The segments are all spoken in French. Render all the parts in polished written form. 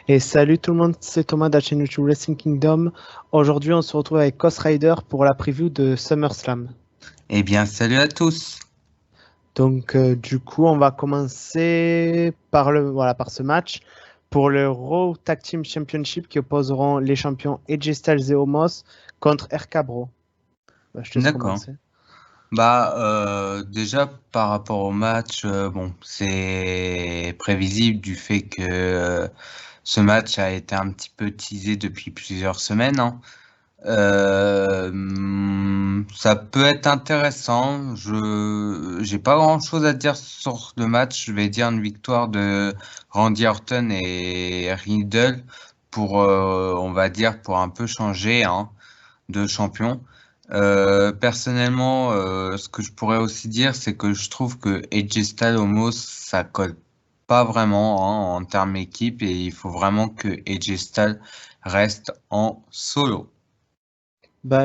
Et salut tout le monde, c'est Thomas de la chaîne YouTube Wrestling Kingdom. Aujourd'hui, on se retrouve avec Ghost Rider pour la preview de SummerSlam. Eh bien, salut à tous. Donc, du coup, on va commencer par ce match pour le Raw Tag Team Championship qui opposeront les champions AJ Styles et Omos contre RK Bro. Je te laisse D'accord. commencer. Déjà par rapport au match, bon, c'est prévisible du fait que ce match a été un petit peu teasé depuis plusieurs semaines, hein. Ça peut être intéressant. J'ai pas grand-chose à dire sur le match. Je vais dire une victoire de Randy Orton et Riddle pour, on va dire, pour un peu changer, hein, de champion. Personnellement, ce que je pourrais aussi dire, c'est que je trouve que AJ Styles Omos, ça colle pas vraiment, hein, en termes équipe, et il faut vraiment que AJ Styles reste en solo.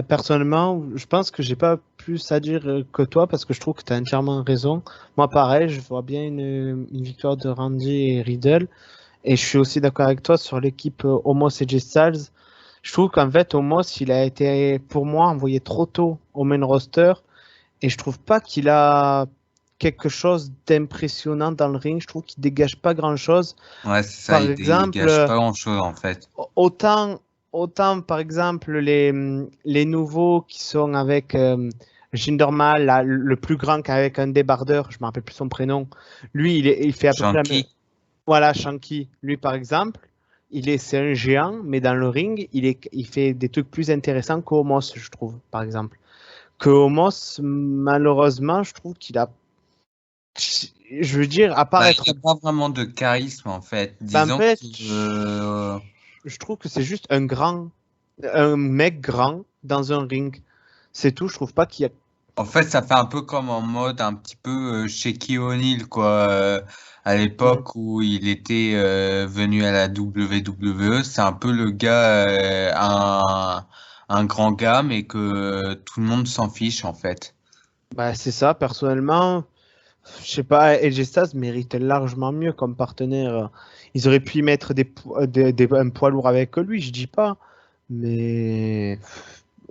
Personnellement, je pense que j'ai pas plus à dire que toi parce que je trouve que tu as entièrement raison. Moi, pareil, je vois bien une victoire de Randy et Riddle. Et je suis aussi d'accord avec toi sur l'équipe Omos et J Styles. Je trouve qu'en fait, Omos, il a été, pour moi, envoyé trop tôt au main roster. Et je trouve pas qu'il a quelque chose d'impressionnant dans le ring. Je trouve qu'il dégage pas grand-chose. Ouais, c'est ça, Par il exemple, dégage pas grand-chose en fait. autant, autant par exemple, les nouveaux qui sont avec Jinder Mahal, là, le plus grand qu'avec un débardeur, je me rappelle plus son prénom. Lui, il fait à peu près la même. Shanky, Voilà, Shanky, lui par exemple, c'est un géant, mais dans le ring, il fait des trucs plus intéressants qu'Omos, je trouve, par exemple. Que Homos, malheureusement, je trouve qu'il a. Je veux dire, à part bah, être. il a pas vraiment de charisme en fait. En Disons fait, qu'il, je trouve que c'est juste un mec grand dans un ring. C'est tout, je trouve pas qu'il y a. en fait, ça fait un peu comme en mode un petit peu Shaquille O'Neal, quoi. À Ouais. l'époque où il était venu à la WWE, c'est un peu le gars, un grand gars, mais que tout le monde s'en fiche en fait. C'est ça, personnellement. Je sais pas, AJ Styles mérite largement mieux comme partenaire. Ils auraient pu y mettre un poids lourd avec lui, je dis pas. Mais.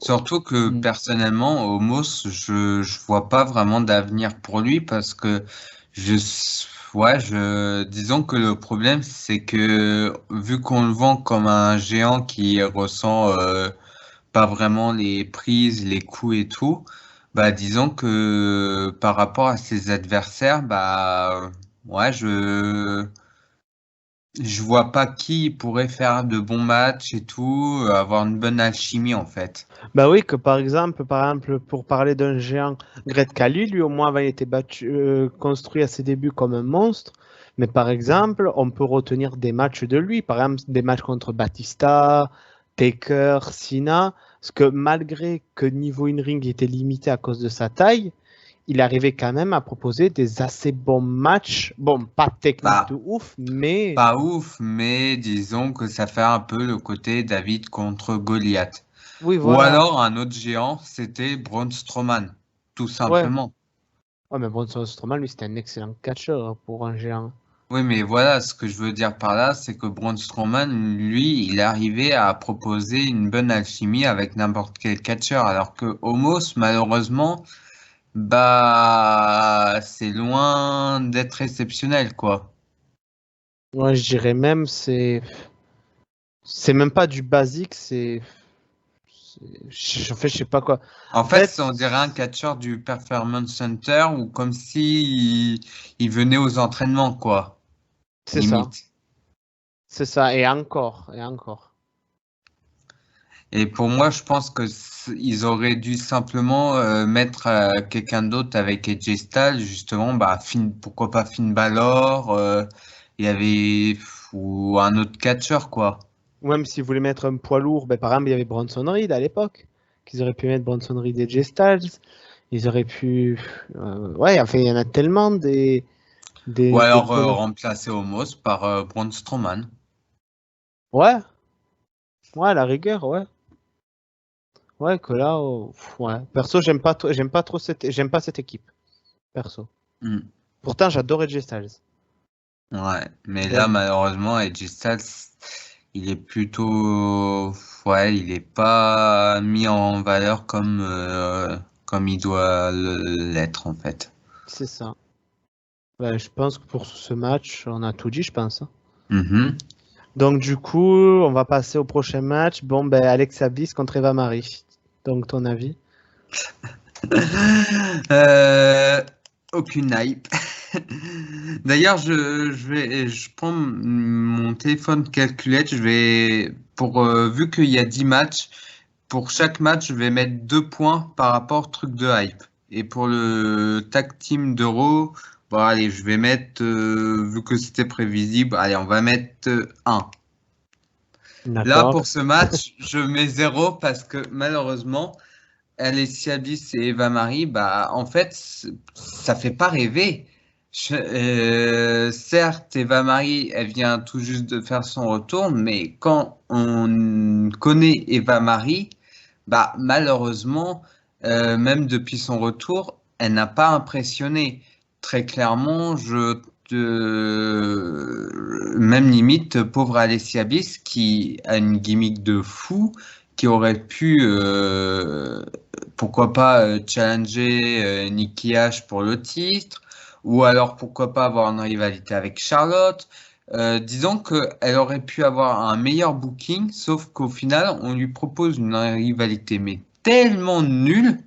Surtout que personnellement, Homos, je vois pas vraiment d'avenir pour lui parce que je, disons que le problème, c'est que vu qu'on le vend comme un géant qui ressent pas vraiment les prises, les coups et tout, bah disons que par rapport à ses adversaires, bah ouais, je vois pas qui pourrait faire de bons matchs et tout, avoir une bonne alchimie en fait. Bah oui, que par exemple, pour parler d'un géant, Great Khali, lui au moins avait été construit à ses débuts comme un monstre. Mais par exemple, on peut retenir des matchs de lui, par exemple des matchs contre Batista, Taker, Cena, parce que malgré que niveau in-ring était limité à cause de sa taille, il arrivait quand même à proposer des assez bons matchs. Bon, pas technique de Bah, ouf, mais pas ouf, mais disons que ça fait un peu le côté David contre Goliath. oui, Ou voilà. alors un autre géant, c'était Braun Strowman, tout Ouais. simplement. Ouais, mais Braun Strowman, lui, c'était un excellent catcheur pour un géant. Oui, mais voilà, ce que je veux dire par là, c'est que Braun Strowman, lui, il arrivait à proposer une bonne alchimie avec n'importe quel catcheur, alors que Omos, malheureusement, bah, c'est loin d'être exceptionnel, quoi. Ouais, je dirais même, c'est même pas du basique, en fait, je sais pas quoi. En En fait, fait, on dirait un catcheur du Performance Center ou comme si il venait aux entraînements, quoi, c'est ça, limite. c'est ça, et encore, et encore. Et pour moi, je pense que ils auraient dû simplement mettre quelqu'un d'autre avec AJ Styles, justement, bah pourquoi pas Finn Balor, il y avait ou un autre catcheur, quoi. Ou même s'ils voulaient mettre un poids lourd, par exemple, il y avait Bronson Reed à l'époque, qu'ils auraient pu mettre Bronson Reed et Jay Styles. Ils auraient pu, ouais, enfin, il y en a tellement Ou des alors poids. remplacer Omos par Braun Strowman. Ouais, ouais, à la rigueur, ouais. Ouais, que là, ouais. Perso, j'aime pas cette équipe. Perso. Hmm. Pourtant, j'adorais Jay Styles. Ouais, mais là, Donc, malheureusement, Edgy Styles, il est plutôt, ouais, il est pas mis en valeur comme il doit l'être, en fait. c'est ça. Ben, je pense que pour ce match, on a tout dit, je pense, hein. Mhm. Donc, du coup, on va passer au prochain match. Bon, ben, Alexa Bliss contre Eva Marie. Donc, ton avis? Euh, aucune hype. D'ailleurs, je prends mon téléphone calculette, vu qu'il y a 10 matchs, pour chaque match, je vais mettre 2 points par rapport au truc de hype. Et pour le tag team d'Euro, bon, allez, je vais mettre, vu que c'était prévisible, allez, on va mettre 1. Là, D'accord. pour ce match, je mets 0 parce que malheureusement, Alessia Bliss et Eva Marie, bah, en fait, ça fait pas rêver. Certes, Eva Marie, elle vient tout juste de faire son retour, mais quand on connaît Eva Marie, bah, malheureusement, même depuis son retour, elle n'a pas impressionné. Très clairement, même limite, pauvre Alessia Bliss, qui a une gimmick de fou, qui aurait pu pourquoi pas challenger Nikki Ash pour le titre, ou alors pourquoi pas avoir une rivalité avec Charlotte. Disons qu'elle aurait pu avoir un meilleur booking, sauf qu'au final, on lui propose une rivalité, mais tellement nulle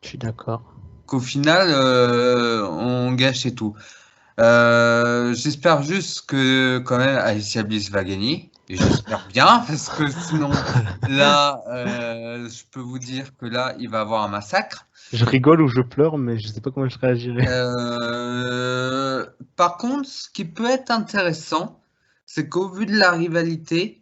Je suis d'accord. qu'au final, on gâche et tout. J'espère juste que quand même Alicia Bliss va gagner. Et j'espère bien, parce que sinon, là, je peux vous dire que là, il va y avoir un massacre. Je rigole ou je pleure, mais je sais pas comment je réagirais. Par contre, ce qui peut être intéressant, c'est qu'au vu de la rivalité,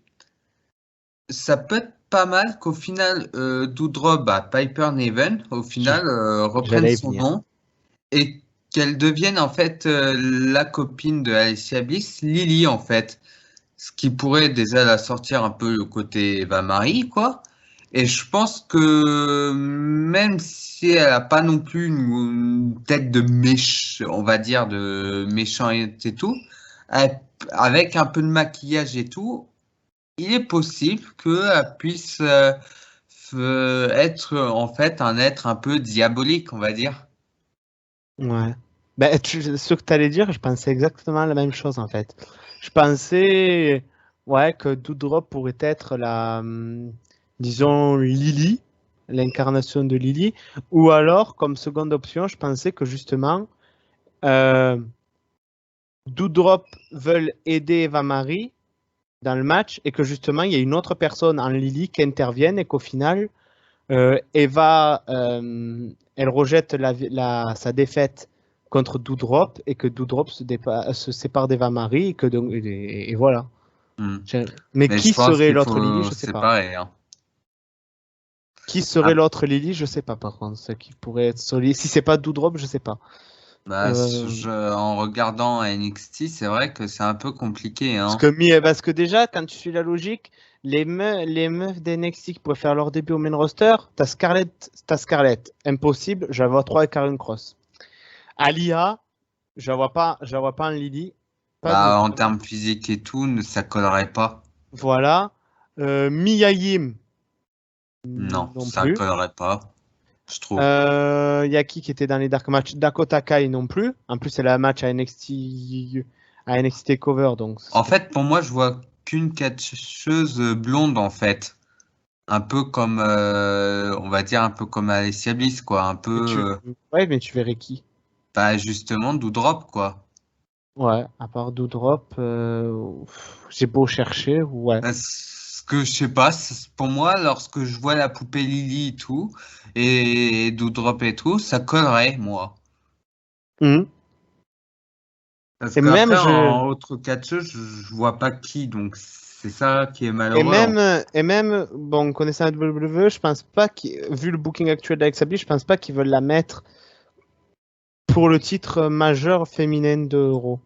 ça peut être pas mal qu'au final, Doudrop, bah, Piper Niven, au final, reprenne J'allais y son venir. nom et qu'elle devienne en fait la copine de Alicia Bliss, Lily en fait. Ce qui pourrait déjà la sortir un peu le côté Eva Marie, quoi. Et je pense que même si elle a pas non plus une tête de on va dire de méchant et tout, elle- avec un peu de maquillage et tout, il est possible qu'elle puisse être en fait un être un peu diabolique, on va dire. Ouais. Ben, ce que tu allais dire, je pensais exactement la même chose en fait. Je pensais ouais, que Doudrop pourrait être disons, Lily, l'incarnation de Lily, ou alors, comme seconde option, je pensais que justement, euh, Doudrop veulent aider Eva Marie dans le match et que justement, il y a une autre personne en Lily qui intervienne et qu'au final, Eva, elle rejette sa défaite contre Doudrop et que Doudrop se sépare d'Eva Marie et voilà. Hmm. Mais Mais je qui pense serait qu'il l'autre Lily, faut je sais pas. séparer, hein. Qui serait l'autre Lily, je sais pas par contre. Ce qui pourrait être solide. Si c'est pas Doudrop, je sais pas. Bah, Euh, en regardant NXT, c'est vrai que c'est un peu compliqué, hein. parce que déjà, quand tu suis la logique, les meufs d'NXT qui pourraient faire leur début au main roster, t'as Scarlett. Impossible, je la vois trop avec Karen Cross. Alia, je la vois pas en Lily, pas du Bah, tout. en termes physiques et tout, ça collerait pas. Voilà. Mia Yim, Non, non ça plus. collerait pas, je trouve. Y a qui était dans les dark matchs? Dakota Kai non plus. En plus, c'est la match à NXT Cover, donc ce En serait. fait, pour moi, je vois qu'une catcheuse blonde, en fait. Un peu comme, on va dire, un peu comme Alessia Bliss, quoi. Un Mais tu, peu, ouais, mais tu verrais qui? bah, justement, Doudrop, quoi. Ouais, à part Doudrop, j'ai beau chercher, ouais. Parce que, je sais pas, pour moi, lorsque je vois la poupée Lily et tout, et Doudrop et tout, ça collerait, moi. Mhm. Parce Et même qu'après, je, en autre catcheuse, je vois pas qui, donc c'est ça qui est et malheureux. même, et même, bon, connaissant la WWE, je pense pas vu le booking actuel d'Alexa Bliss, je pense pas qu'ils veulent la mettre pour le titre majeur féminin de Euro.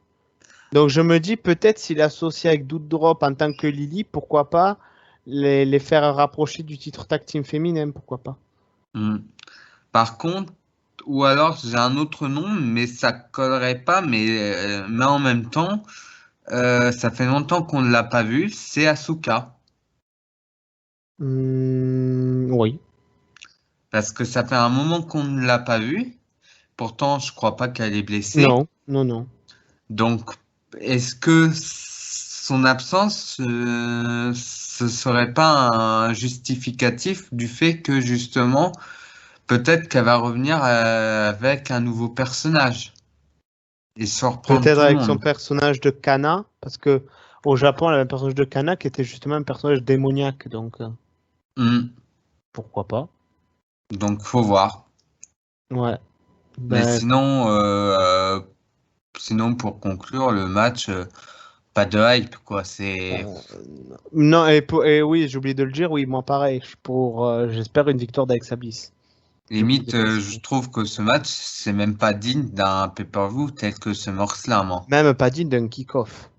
Donc je me dis peut-être s'il est associé avec Doudrop en tant que Lily, pourquoi pas les faire rapprocher du titre tag team féminin, pourquoi pas. Hmm. Par contre, ou alors j'ai un autre nom, mais ça collerait pas, mais en même temps, ça fait longtemps qu'on ne l'a pas vu, c'est Asuka. Oui. Parce que ça fait un moment qu'on ne l'a pas vue. Pourtant, je crois pas qu'elle est blessée. Non, non, non. Donc, est-ce que son absence, ce serait pas un justificatif du fait que justement, peut-être qu'elle va revenir avec un nouveau personnage et surprendre Peut-être tout le avec son monde? personnage de Kana, parce que au Japon, elle avait un personnage de Kana qui était justement un personnage démoniaque, donc Hmm. pourquoi pas. Donc, faut voir. Ouais. Mais Ben, sinon, pour conclure le match, pas de hype, quoi. C'est euh, non, et oui, j'ai oublié de le dire, oui, moi pareil, j'espère une victoire d'Alexa Bliss. J'ai oublié de limite, je préciser. trouve que ce match, c'est même pas digne d'un pay-per-view tel que ce SummerSlam, hein. Même pas digne d'un kick-off.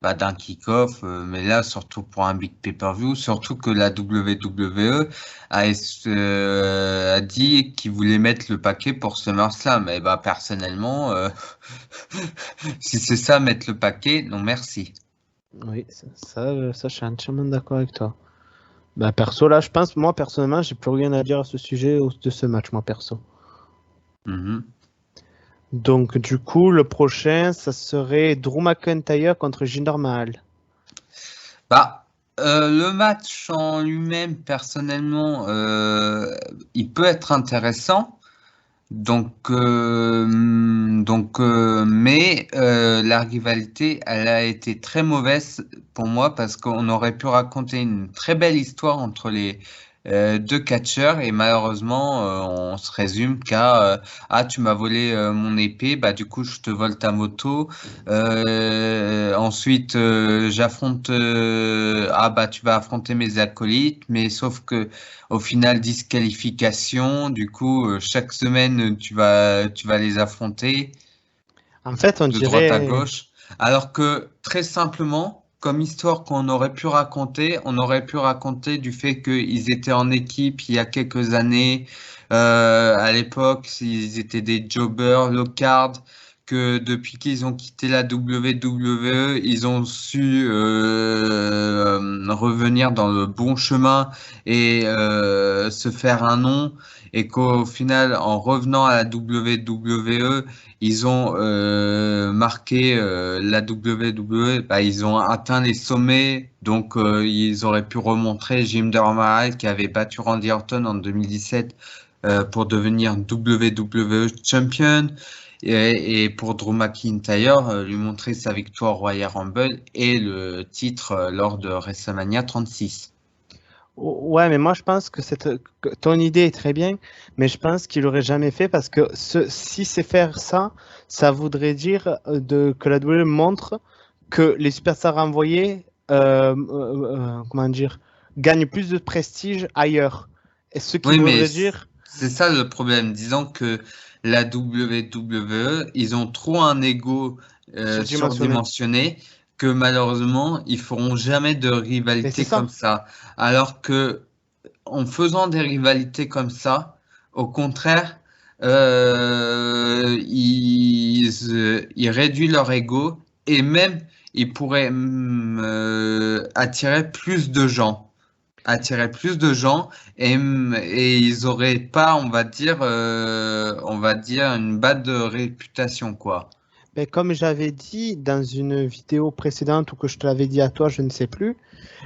Bah, d'un kick-off, mais là, surtout pour un big pay-per-view, surtout que la WWE a dit qu'il voulait mettre le paquet pour SummerSlam. Et bah, personnellement, si c'est ça, mettre le paquet, non merci. Oui, ça, je suis entièrement d'accord avec toi. Ben, perso, là, je pense, moi, personnellement, j'ai plus rien à dire à ce sujet de ce match, moi, perso. Mhm. Donc, du coup, le prochain, ça serait Drew McIntyre contre Jinder Mahal. Bah, le match en lui-même, personnellement, il peut être intéressant. Mais la rivalité, elle a été très mauvaise pour moi parce qu'on aurait pu raconter une très belle histoire entre les deux catcheurs et malheureusement, on se résume qu'à ah, tu m'as volé mon épée, bah du coup je te vole ta moto. Ensuite, j'affronte ah bah tu vas affronter mes acolytes, mais sauf que au final, disqualification. Du coup, chaque semaine, tu vas les affronter En fait, on de droite à dirait. gauche. Alors que très simplement, comme histoire qu'on aurait pu raconter, on aurait pu raconter du fait qu'ils étaient en équipe il y a quelques années. À l'époque, ils étaient des jobbers, low card, que depuis qu'ils ont quitté la WWE, ils ont su revenir dans le bon chemin et se faire un nom. Et qu'au final, en revenant à la WWE, ils ont marqué la WWE, bah, ils ont atteint les sommets, donc ils auraient pu remontrer Jinder Mahal qui avait battu Randy Orton en 2017 pour devenir WWE Champion et pour Drew McIntyre lui montrer sa victoire Royal Rumble et le titre lors de WrestleMania 36. Ouais, mais moi, je pense que ton idée est très bien, mais je pense qu'il aurait jamais fait parce que si c'est faire ça, ça voudrait dire que la WWE montre que les superstars envoyés, comment dire, gagnent plus de prestige ailleurs. Et ce qui Oui, mais voudrait dire, c'est ça le problème. Disons que la WWE, ils ont trop un ego surdimensionné. surdimensionné que malheureusement, ils feront jamais de Mais c'est rivalité comme ça. ça. Alors que en faisant des rivalités comme ça, au contraire, ils réduisent leur ego et même ils pourraient attirer plus de gens et ils auraient pas, on va dire une bad réputation quoi. Mais comme j'avais dit dans une vidéo précédente ou que je te l'avais dit à toi, je ne sais plus,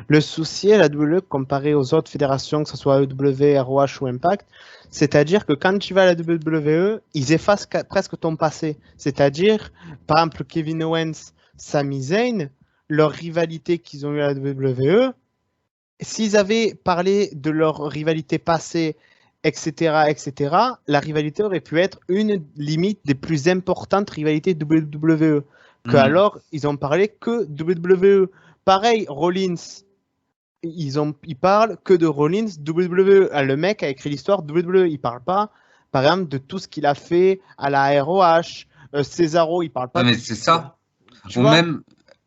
le souci à la WWE comparé aux autres fédérations, que ce soit AEW, ROH ou Impact, c'est-à-dire que quand tu vas à la WWE, ils effacent presque ton passé. C'est-à-dire, par exemple, Kevin Owens, Sami Zayn, leur rivalité qu'ils ont eu à la WWE, s'ils avaient parlé de leur rivalité passée, etc., etc., la rivalité aurait pu être une limite des plus importantes rivalités WWE. Que Hmm. alors, ils ont parlé que WWE. Pareil, Rollins, ils parlent que de Rollins, WWE. Le mec a écrit l'histoire WWE. Il parle pas, par exemple, de tout ce qu'il a fait à la ROH. Cesaro, il parle pas Ouais, de mais tout ce c'est qu'il a. ça. Tu Ou vois? même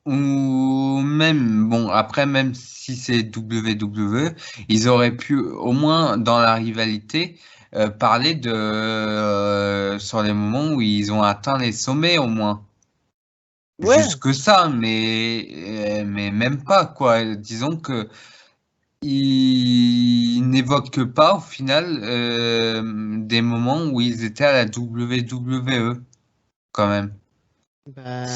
Ou même, bon, après, même si c'est WWE, ils auraient pu, au moins dans la rivalité, parler sur les moments où ils ont atteint les sommets, au moins. Ouais, Juste que ça, mais même pas, quoi. Disons que ils n'évoquent pas, au final, des moments où ils étaient à la WWE, quand même. ben,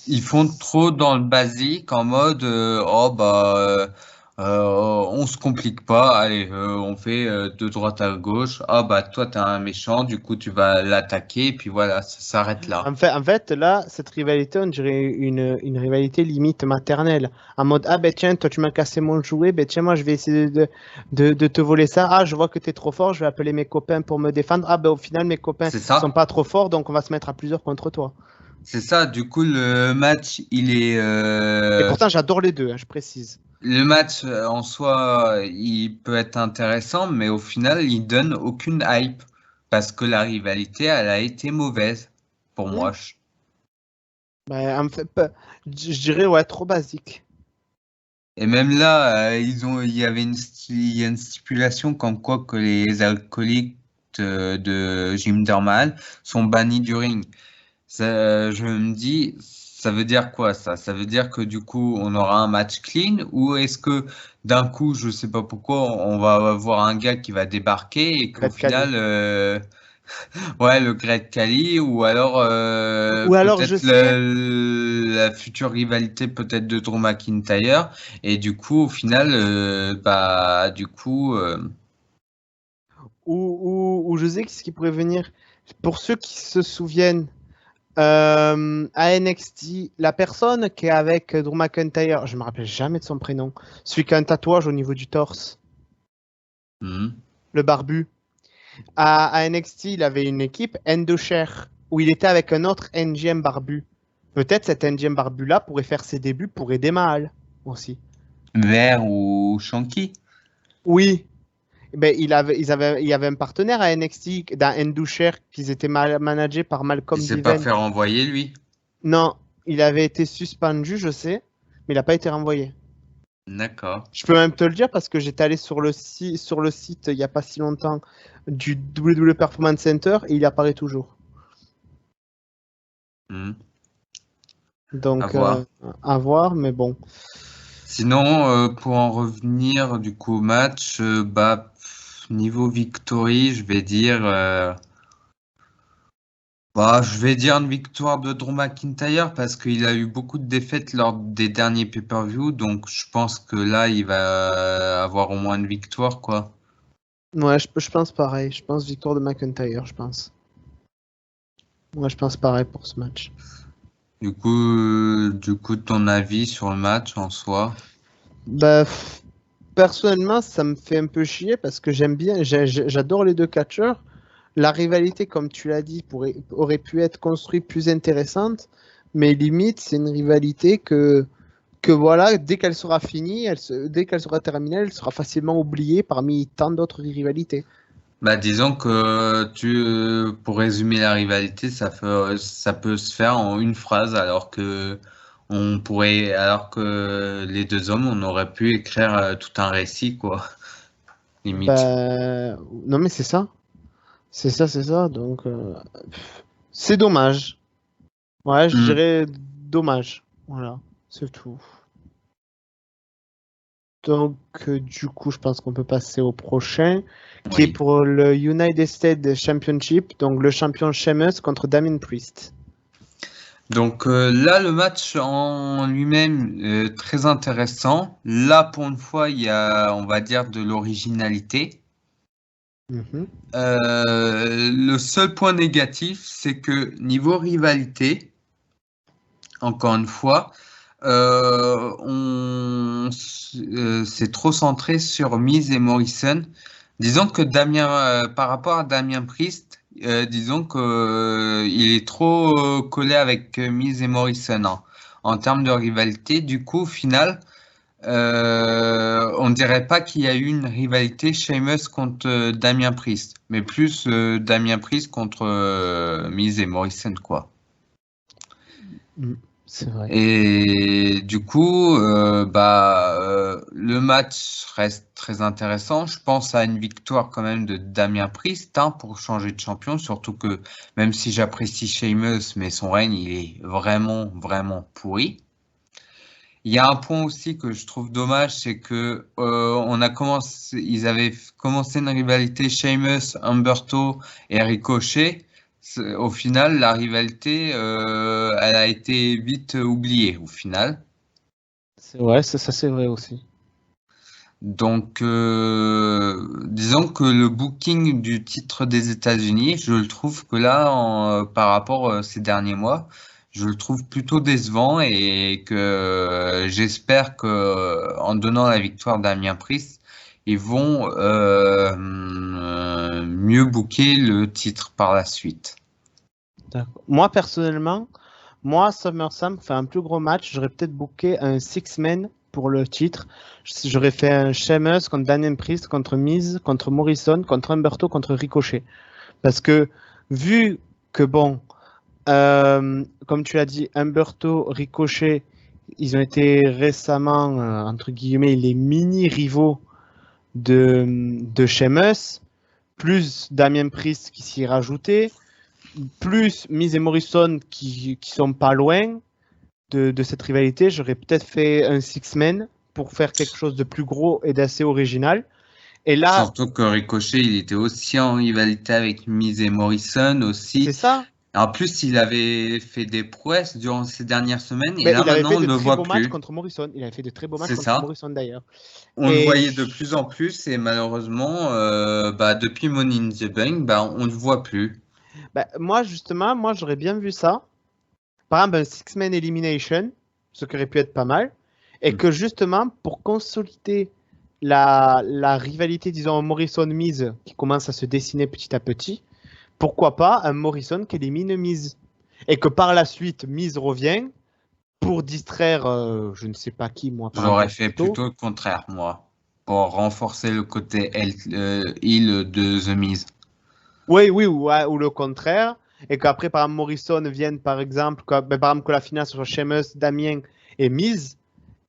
Ils font trop dans le basique en mode oh bah on se complique pas, allez on fait de droite à gauche, ah bah toi t'es un méchant, du coup tu vas l'attaquer et puis voilà, ça s'arrête là. en fait, là, cette rivalité, on dirait une rivalité limite maternelle. En mode, ah ben tiens, toi tu m'as cassé mon jouet, ben tiens, moi je vais essayer de te voler ça. Ah, je vois que tu es trop fort, je vais appeler mes copains pour me défendre. Ah ben au final, mes copains C'est sont ça, pas trop forts, donc on va se mettre à plusieurs contre toi. c'est ça. Du coup le match Et pourtant, j'adore les deux, hein, je précise. le match en soi il peut être intéressant, mais au final il donne aucune hype parce que la rivalité elle a été mauvaise pour Hmm. moi. Ben, en fait, je dirais, ouais, trop basique. Et même là, il y avait il y a une stipulation comme quoi que les alcooliques de Jim Dorman sont bannis du ring. Ça, je me dis, ça veut dire quoi ça? Ça veut dire que du coup, on aura un match clean ou est-ce que d'un coup, je sais pas pourquoi, on va avoir un gars qui va débarquer et qu'au Red Cali. final, ouais, le Great Khali ou alors Ou alors, je peut-être sais, la future rivalité peut-être de Drew McIntyre et du coup au final bah du coup ou je sais ce qui pourrait venir. Pour ceux qui se souviennent, à NXT, la personne qui est avec Drew McIntyre, je me rappelle jamais de son prénom, celui qui a un tatouage au niveau du torse, hmm, le barbu. À NXT, il avait une équipe, Endoshare, où il était avec un autre NGM barbu. Peut-être cet NGM barbu-là pourrait faire ses débuts pour aider Mahal aussi. Vert ou Shanky, Oui, ben, il y avait un partenaire à NXT, dans Endoshare, qui étaient managés par il Malcolm s'est pas Devent. fait renvoyer lui. Non, il avait été suspendu, je sais, mais il n'a pas été renvoyé. D'accord. Je peux même te le dire parce que j'étais allé sur le site il n'y a pas si longtemps du WWE Performance Center et il apparaît toujours. Hmm, à Donc, voir. à voir, mais bon. Sinon pour en revenir du coup au match bah niveau victory, je vais dire bah, je vais dire une victoire de Drew McIntyre parce qu'il a eu beaucoup de défaites lors des derniers pay-per-view, donc je pense que là, il va avoir au moins une victoire, quoi. Ouais, je pense pareil. Je pense victoire de McIntyre, je pense. Ouais, je pense pareil pour ce match. Du coup, ton avis sur le match en soi? Bah, personnellement, ça me fait un peu chier parce que j'aime bien, j'adore les deux catcheurs. La rivalité, comme tu l'as dit, aurait pu être construite plus intéressante, mais limite, c'est une rivalité que voilà, dès qu'elle sera finie, dès qu'elle sera terminée, elle sera facilement oubliée parmi tant d'autres rivalités. Bah, disons que pour résumer la rivalité, ça peut se faire en une phrase, alors que les deux hommes, on aurait pu écrire tout un récit, quoi, limite. Bah, non, mais c'est ça. C'est ça, c'est ça. Donc, c'est dommage. Ouais, je Hmm, dirais dommage. Voilà, c'est tout. Donc, du coup, je pense qu'on peut passer au prochain, qui est oui. pour le United States Championship, donc le champion Sheamus contre Damien Priest. Donc là, le match en lui-même très intéressant. Là, pour une fois, il y a, on va dire, de l'originalité. Mhm. Le seul point négatif, c'est que niveau rivalité, encore une fois, c'est trop centré sur Miz et Morrison. Disons que par rapport à Damien Priest, disons que il est trop collé avec Miz et Morrison hein, en termes de rivalité. Du coup, au final, on dirait pas qu'il y a eu une rivalité Sheamus contre Damien Priest, mais plus Damien Priest contre Miz et Morrison, quoi. Mm. C'est vrai. Et du coup, le match reste très intéressant. Je pense à une victoire quand même de Damien Priest pour changer de champion, surtout que même si j'apprécie Sheamus, mais son règne, il est vraiment, vraiment pourri. Il y a un point aussi que je trouve dommage, c'est que ils avaient commencé une rivalité Sheamus, Humberto et Ricochet. Au final, la rivalité, elle a été vite oubliée au final. C'est vrai, ça c'est vrai aussi. Donc, disons que le booking du titre des États-Unis, je le trouve que là, par rapport ces derniers mois, je le trouve plutôt décevant et que j'espère que en donnant la victoire d'Damien Priest, ils vont mieux booker le titre par la suite. D'accord. Moi, personnellement, SummerSlam, pour faire un plus gros match, j'aurais peut-être booké un six-man pour le titre. J'aurais fait un Sheamus contre Damien Priest, contre Miz, contre Morrison, contre Humberto, contre Ricochet. Parce que, vu que, bon, comme tu l'as dit, Humberto, Ricochet, ils ont été récemment, entre guillemets, les mini-rivaux de Sheamus, plus Damien Priest qui s'y est rajouté, plus Miz et Morrison qui sont pas loin de cette rivalité. J'aurais peut-être fait un six-man pour faire quelque chose de plus gros et d'assez original. Et là, Surtout que Ricochet, il était aussi en rivalité avec Miz et Morrison aussi. c'est ça. En plus, il avait fait des prouesses durant ces dernières semaines et Mais là il avait maintenant fait on de ne le très voit beaux matchs plus. contre Morrison. Il avait fait de très beaux matchs C'est contre ça. Morrison d'ailleurs. On le Et voyait de plus en plus et malheureusement, depuis Money in the Bank, on ne le voit plus. moi, justement, j'aurais bien vu ça. Par exemple, un six-man elimination, ce qui aurait pu être pas mal. Et Mm. que justement, pour consolider la rivalité, disons, Morrison-Miz qui commence à se dessiner petit à petit, pourquoi pas un Morrison qui élimine Miz et que par la suite Miz revient pour distraire je ne sais pas qui, moi par exemple J'aurais fait Humberto. plutôt le contraire, moi, pour renforcer le côté heel de The Miz. Oui, oui, ou le contraire. Et qu'après, par exemple, Morrison vienne, par exemple, par exemple, que la finale soit Sheamus, Damien et Miz,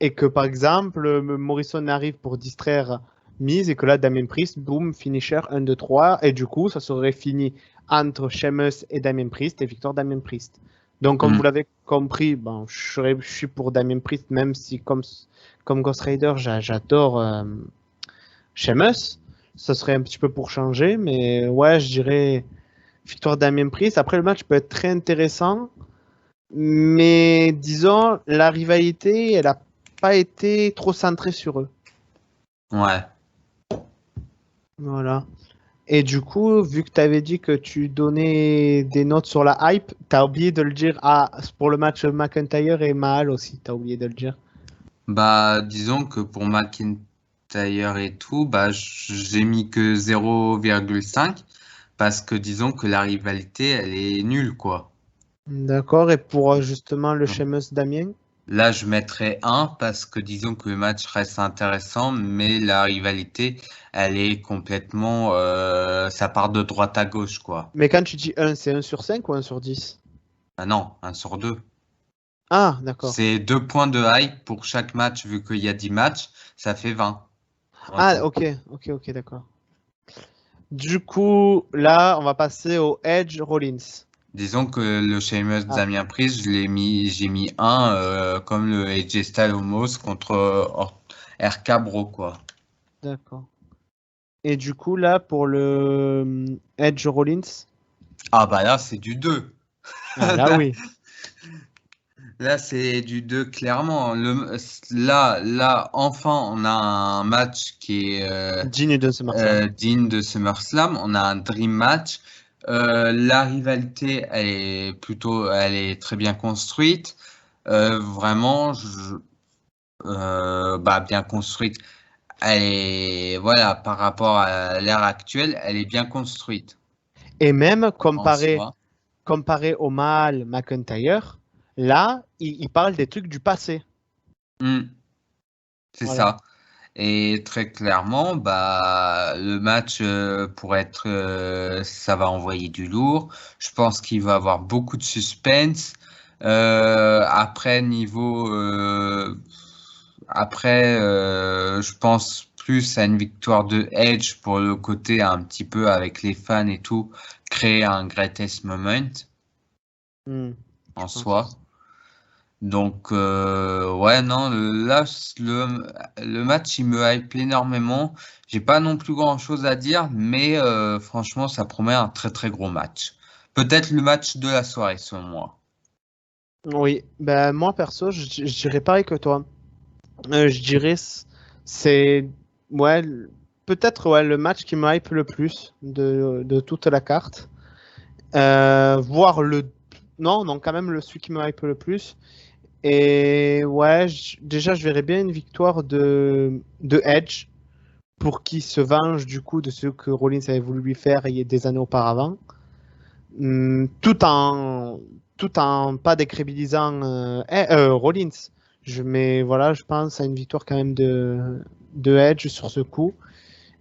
et que, par exemple, Morrison arrive pour distraire Miz, et que là, Damien Priest, boum, finisher 1, 2, 3, et du coup, ça serait fini entre Sheamus et Damien Priest, et victoire Damien Priest. Donc, comme vous Mm. l'avez compris, je suis pour Damien Priest, même si, comme Ghost Rider, j'adore Sheamus. Ça serait un petit peu pour changer, mais ouais, je dirais victoire Damien Priest. Après, le match peut être très intéressant, mais disons, la rivalité, elle n'a pas été trop centrée sur eux. Ouais. Voilà. Et du coup, vu que tu avais dit que tu donnais des notes sur la hype, tu as oublié de le dire pour le match McIntyre et Mahal aussi, tu as oublié de le dire. Disons que pour McIntyre et tout, j'ai mis que 0,5 parce que disons que la rivalité, elle est nulle, quoi. D'accord, et pour justement le Sheamus Damien? Là, je mettrais 1 parce que disons que le match reste intéressant, mais la rivalité, elle est complètement, ça part de droite à gauche, quoi. Mais quand tu dis 1, c'est 1 sur 5 ou 1 sur 10? Ah non, 1 sur 2. Ah, d'accord. C'est 2 points de hype pour chaque match, vu qu'il y a 10 matchs, ça fait 20 en Ah, tout. ok, d'accord. Du coup, là, on va passer au Edge Rollins. Disons que le Sheamus Ah, Damien Priest, j'ai mis 1 comme le AJ Styles Omos contre RK Bro, quoi. d'accord. Et du coup, là, pour le Edge Rollins, Ah là, c'est du 2. ah là, oui. Là, c'est du 2 clairement. Là, enfin, on a un match qui est Digne de SummerSlam. digne de SummerSlam. On a un dream match. La rivalité, elle est très bien construite. Vraiment, bien construite. Elle est, voilà, par rapport à l'ère actuelle, elle est bien construite Et même en soi. comparé au Mahal McIntyre, là, il parle des trucs du passé. Hmm, c'est Voilà. ça. Et très clairement, le match ça va envoyer du lourd. Je pense qu'il va avoir beaucoup de suspense. Après, je pense plus à une victoire de Edge pour le côté un petit peu avec les fans et tout, créer un greatest moment Je en pense soi. aussi. Donc, ouais, non, le match, il me hype énormément. J'ai pas non plus grand-chose à dire, mais franchement, ça promet un très très gros match. Peut-être le match de la soirée, selon moi. Oui, ben moi perso, je dirais pareil que toi. Je dirais c'est ouais peut-être ouais le match qui me hype le plus de toute la carte. Voir le non non quand même le celui qui me hype le plus. Et ouais déjà je verrais bien une victoire de Edge pour qu'il se venge du coup de ce que Rollins avait voulu lui faire il y a des années auparavant. Tout en pas décrédibilisant Rollins. Mais voilà, je pense à une victoire quand même de Edge sur ce coup.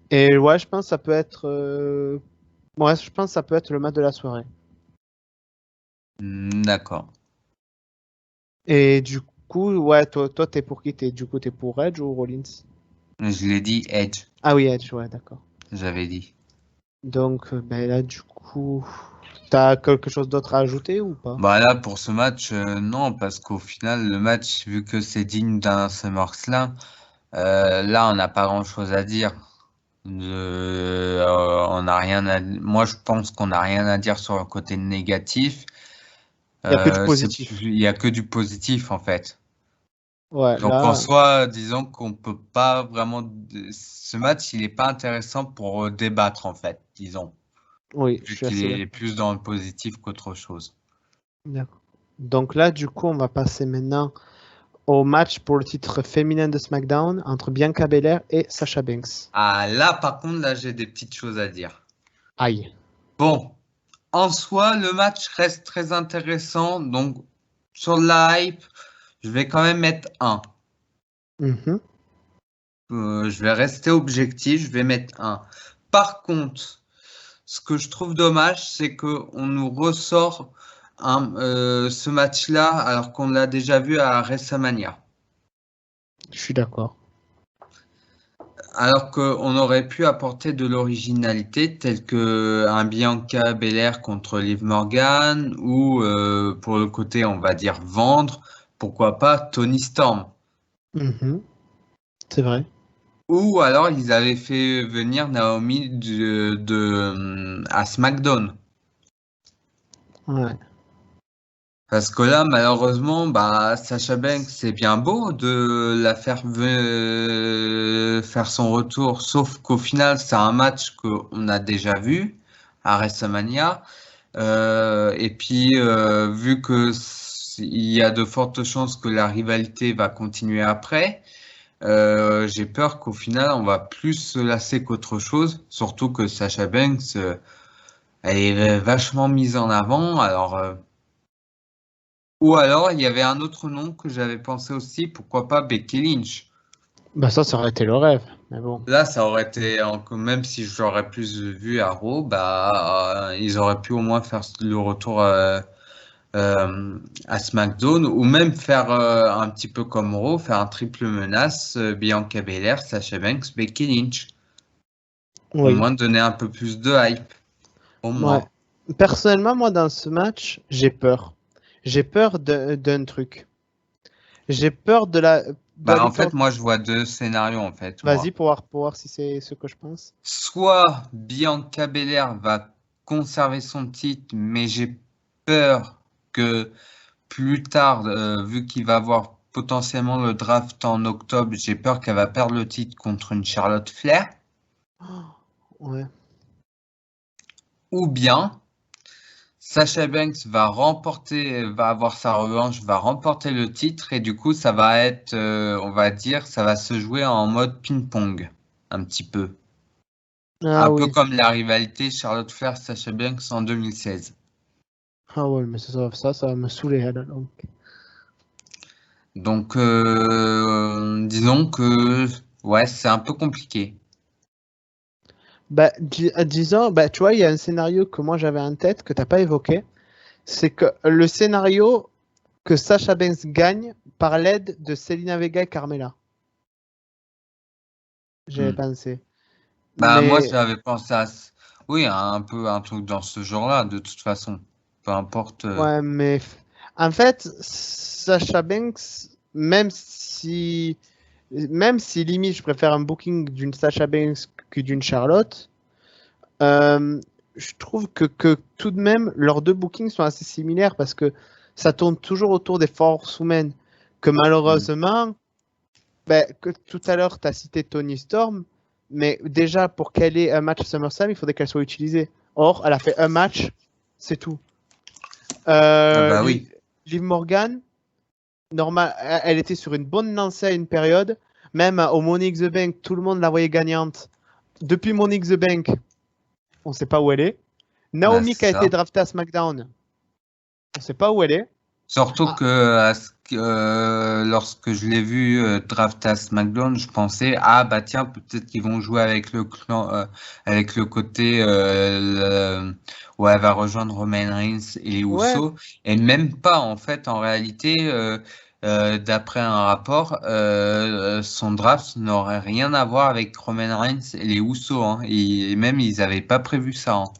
Et ouais, je pense que ça peut être ouais, je pense que ça peut être le match de la soirée. D'accord. Et du coup, ouais, toi t'es pour qui? Du coup, t'es pour Edge ou Rollins? Je l'ai dit, Edge, Ah oui, Edge, ouais, d'accord. j'avais dit. Donc ben là, du coup, t'as quelque chose d'autre à ajouter ou pas? Bah là, pour ce match, non, parce qu'au final, le match, vu que c'est digne d'un SummerSlam, là, on n'a pas grand-chose à dire. On n'a rien à. Moi, je pense qu'on n'a rien à dire sur le côté négatif. Il y a que du positif. Il y a que du positif en fait. Ouais, Donc en là, soi, disons qu'on peut pas vraiment. Ce match, il est pas intéressant pour débattre en fait, disons, oui, je vu suis qu'il assez est d'accord. plus dans le positif qu'autre chose. D'accord. Donc là, du coup, on va passer maintenant au match pour le titre féminin de SmackDown entre Bianca Belair et Sasha Banks. Ah là, par contre, là, j'ai des petites choses à dire. Aïe. Bon, en soi, le match reste très intéressant. Donc sur la hype, je vais quand même mettre un. Mhm. Je vais rester objectif, je vais mettre un. Par contre, ce que je trouve dommage, c'est que on nous ressort ce match-là alors qu'on l'a déjà vu à WrestleMania. Je suis d'accord. Alors qu'on aurait pu apporter de l'originalité, tel que un Bianca Belair contre Liv Morgan, ou pour le côté, on va dire, vendre, pourquoi pas Tony Storm. Mhm. C'est vrai. Ou alors ils avaient fait venir Naomi à SmackDown. Ouais. Parce que là, malheureusement, bah, Sacha Banks, c'est bien beau de la faire son retour, sauf qu'au final, c'est un match qu'on a déjà vu à WrestleMania. Et puis, vu que il y a de fortes chances que la rivalité va continuer après, j'ai peur qu'au final, on va plus se lasser qu'autre chose. Surtout que Sacha Banks, elle est vachement mise en avant. Alors, ou alors, il y avait un autre nom que j'avais pensé aussi, pourquoi pas Becky Lynch. Bah ça aurait été le rêve. Mais bon. Là, ça aurait été, même si j'aurais plus vu à Raw, bah, ils auraient pu au moins faire le retour à SmackDown, ou même faire un petit peu comme Raw, faire un triple menace, Bianca Belair, Sasha Banks, Becky Lynch. Au Oui. moins donner un peu plus de hype, au Ouais. moins. Personnellement, moi, dans ce match, j'ai peur. J'ai peur d'un truc. J'ai peur de la Bah, en victoire. fait, moi, je vois deux scénarios, en fait, Vas-y, moi. pour voir si c'est ce que je pense. Soit Bianca Belair va conserver son titre, mais j'ai peur que plus tard, vu qu'il va avoir potentiellement le draft en octobre, j'ai peur qu'elle va perdre le titre contre une Charlotte Flair. Oh, ouais. Ou bien Sasha Banks va avoir sa revanche, va remporter le titre et du coup, ça va être, on va dire, ça va se jouer en mode ping-pong, un petit peu. Ah Un peu oui. comme la rivalité Charlotte Flair-Sasha Banks en 2016. Ah ouais, mais ça va me saouler là, donc. Donc, disons que, ouais, c'est un peu compliqué. Bah, disons, bah, tu vois, il y a un scénario que moi j'avais en tête que t'as pas évoqué. C'est que le scénario, que Sasha Banks gagne par l'aide de Zelina Vega et Carmella. J'avais pensé. Bah, moi, Mais j'avais pensé à, oui, à un peu un truc dans ce genre-là, de toute façon. Peu importe. ouais, mais en fait, Sasha Banks, même si limite je préfère un booking d'une Sasha Banks que d'une Charlotte, je trouve que tout de même leurs deux bookings sont assez similaires parce que ça tourne toujours autour des forces humaines. Que malheureusement, que tout à l'heure tu as cité Toni Storm, mais déjà pour qu'elle ait un match à SummerSlam, il faudrait qu'elle soit utilisée. Or, elle a fait un match, c'est tout. Bah oui. Liv Morgan, normal, elle était sur une bonne lancée à une période. Même au Money in the Bank, tout le monde la voyait gagnante. Depuis Money in the Bank, on ne sait pas où elle est. Naomi qui a été draftée à SmackDown, on ne sait pas où elle est. Surtout que lorsque je l'ai vu draft à SmackDown, je pensais bah tiens, peut-être qu'ils vont jouer avec le clan, avec le côté où elle va rejoindre Roman Reigns et les Usos, et même pas en fait. En réalité, d'après un rapport, son draft n'aurait rien à voir avec Roman Reigns et les Usos, hein, et même ils n'avaient pas prévu ça. Hein.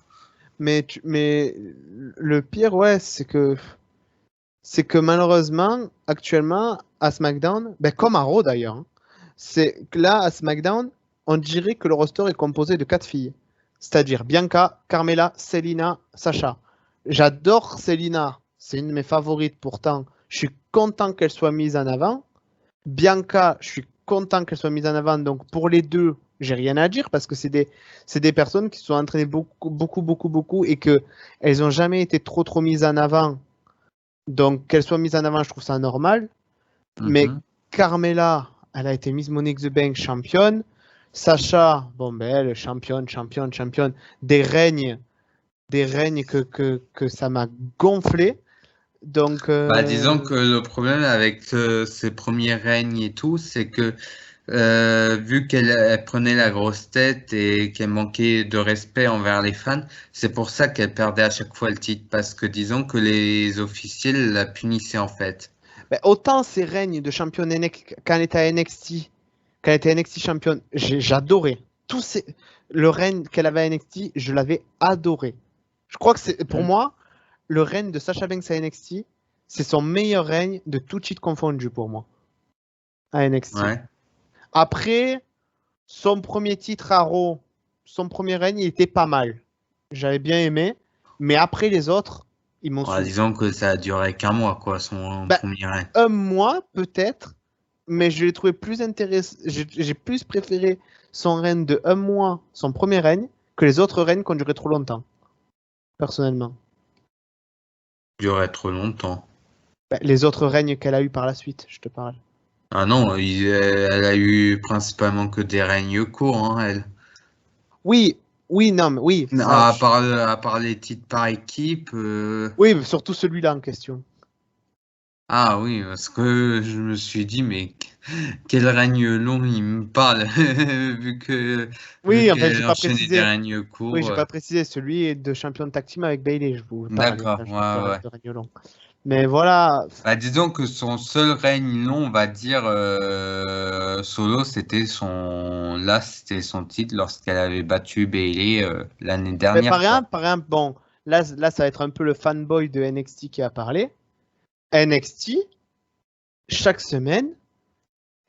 Mais le pire, c'est que malheureusement, actuellement, à SmackDown, comme à Raw d'ailleurs, c'est que là, à SmackDown, on dirait que le roster est composé de 4 filles. C'est-à-dire Bianca, Carmella, Selina, Sacha. J'adore Selina, c'est une de mes favorites pourtant. Je suis content qu'elle soit mise en avant. Bianca, je suis content qu'elle soit mise en avant. Donc pour les deux, j'ai rien à dire parce que c'est des personnes qui se sont entraînées beaucoup et qu'elles n'ont jamais été trop mises en avant. Donc, qu'elle soit mise en avant, je trouve ça normal. Mais Carmella, elle a été mise Money in the Bank championne. Sacha, elle, championne. Des règnes que ça m'a gonflé. Donc, disons que le problème avec ces premiers règnes et tout, c'est que vu qu'elle prenait la grosse tête et qu'elle manquait de respect envers les fans, c'est pour ça qu'elle perdait à chaque fois le titre, parce que disons que les officiels la punissaient en fait. Autant ces règnes de championne quand elle était à NXT, quand elle était NXT championne, j'adorais. Le règne qu'elle avait à NXT, je l'avais adoré. Je crois que c'est pour moi, le règne de Sasha Banks à NXT, c'est son meilleur règne de tout titre confondu pour moi. À NXT. Ouais. Après, son premier titre à Raw, son premier règne, il était pas mal. J'avais bien aimé. Mais après les autres, ils m'ont saoulé. Disons que ça a duré qu'un mois, quoi, son premier règne. Un mois, peut-être. Mais je l'ai trouvé plus intéressant. J'ai plus préféré son règne de un mois, son premier règne, que les autres règnes qui ont duré trop longtemps. Personnellement. Durait trop longtemps. Les autres règnes qu'elle a eu par la suite, je te parle. Ah non, elle a eu principalement que des règnes courts, hein, elle. Oui, non, mais oui. À part les titres par équipe. Oui, mais surtout celui-là en question. Ah oui, parce que je me suis dit, mais quel règne long il me parle, vu Oui, en fait, qu'elle j'ai pas enchaînait des précisé. règnes courts. Oui, j'ai pas précisé. Celui de champion de tag team avec Bayley, je vous parle. D'accord, ouais. De règne long. Mais voilà. Disons que son seul règne long, on va dire, solo, c'était son titre lorsqu'elle avait battu Bayley l'année dernière. Par exemple, bon, là, ça va être un peu le fanboy de NXT qui a parlé. NXT, chaque semaine,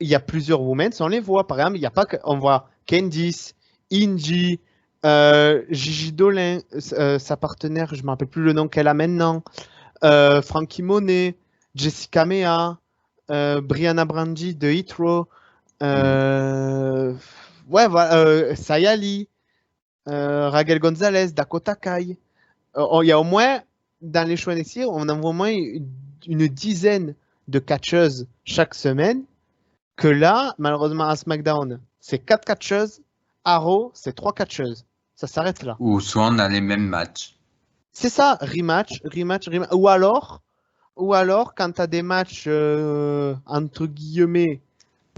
il y a plusieurs women, on les voit. Par exemple, il y a pas que, on voit Candice, Indy, Gigi Dolin, sa partenaire, je ne me rappelle plus le nom qu'elle a maintenant, Frankie Monet, Jessica Mea, Brianna Brandy de Hitro, Sayali, Raquel Gonzalez, Dakota Kai. Il y a au moins, dans les shows NXT, on a au moins une dizaine de catcheuses chaque semaine. Que là, malheureusement, à SmackDown, c'est 4 catcheuses. À Raw, c'est 3 catcheuses. Ça s'arrête là. Ou soit on a les mêmes matchs. C'est ça, rematch. Ou alors quand tu as des matchs, entre guillemets,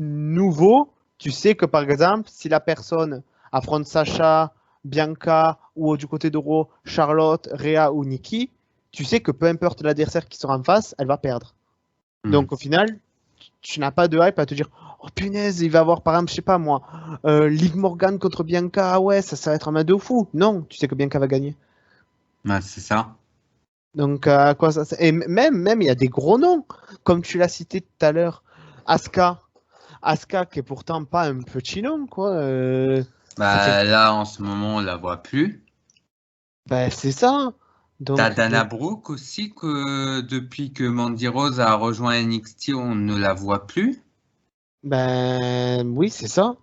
nouveaux, tu sais que par exemple, si la personne affronte Sacha, Bianca, ou du côté de Raw, Charlotte, Rhea ou Nikki, tu sais que peu importe l'adversaire qui sera en face, elle va perdre. Donc au final, tu n'as pas de hype à te dire oh punaise, il va avoir par exemple, je sais pas moi, Liv Morgan contre Bianca, ah ouais, ça va être un match de fou. Non, tu sais que Bianca va gagner. C'est ça. Donc à quoi ça sert? Et même il y a des gros noms, comme tu l'as cité tout à l'heure, Asuka. Asuka qui est pourtant pas un petit nom, quoi. Ça fait... Là, en ce moment, on la voit plus. Ben, c'est ça. T'as Donc, Dana Brooke aussi, que depuis que Mandy Rose a rejoint NXT, on ne la voit plus. ben oui, c'est ça.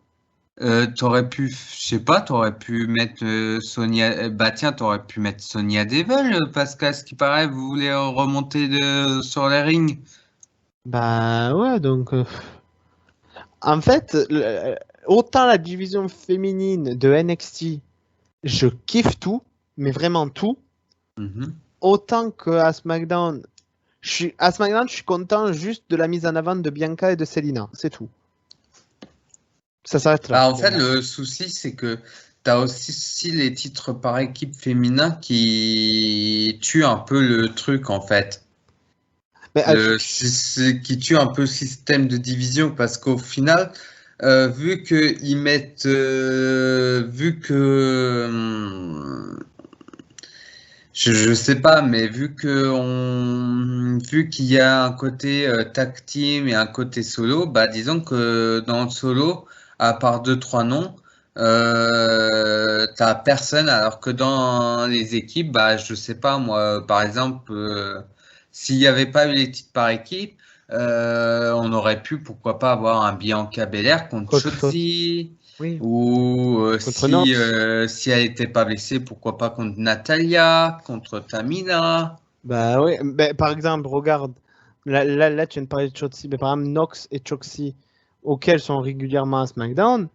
T'aurais pu, je sais pas, t'aurais pu mettre Sonia. Bah tiens, t'aurais pu mettre Sonia Devil, parce qu'à ce qui paraît, vous voulez remonter sur les rings. Ben ouais, donc en fait, autant la division féminine de NXT, je kiffe tout, mais vraiment tout. Mhm. Autant que à SmackDown, à SmackDown, je suis content juste de la mise en avant de Bianca et de Selina, c'est tout. Ça s'arrête là. En fait, le souci, c'est que t'as aussi les titres par équipe féminin qui tuent un peu le truc, en fait. Mais, Qui tue un peu le système de division, parce qu'au final, vu que ils mettent, je sais pas, mais vu qu'il y a un côté tag team et un côté solo, bah disons que dans le solo, à part deux trois noms, t'as personne, alors que dans les équipes, bah je sais pas moi, par exemple, s'il n'y avait pas eu les titres par équipe, on aurait pu pourquoi pas avoir un Bianca Belair contre contre, Shotzi. oui, Ou contre Nox. si elle n'était pas blessée, pourquoi pas contre Natalia, contre Tamina. Bah oui, bah, par exemple, regarde, là, tu viens de parler de Shotzi, mais par exemple, Nox et Choxy, auxquels sont régulièrement à SmackDown,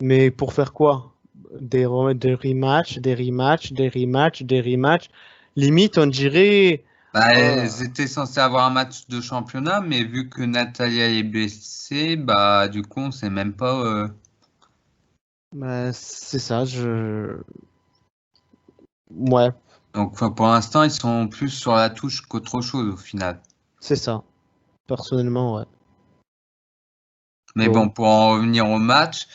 mais pour faire quoi? Des rematchs, des rematchs, des rematchs, des rematchs. Limite, on dirait. euh, Elles étaient censées avoir un match de championnat, mais vu que Natalia est blessée, bah du coup on sait même pas. bah, c'est ça, je. Ouais, Donc enfin, pour l'instant ils sont plus sur la touche qu'autre chose au final. c'est ça. Personnellement, ouais. Mais bon, Donc, pour en revenir au match,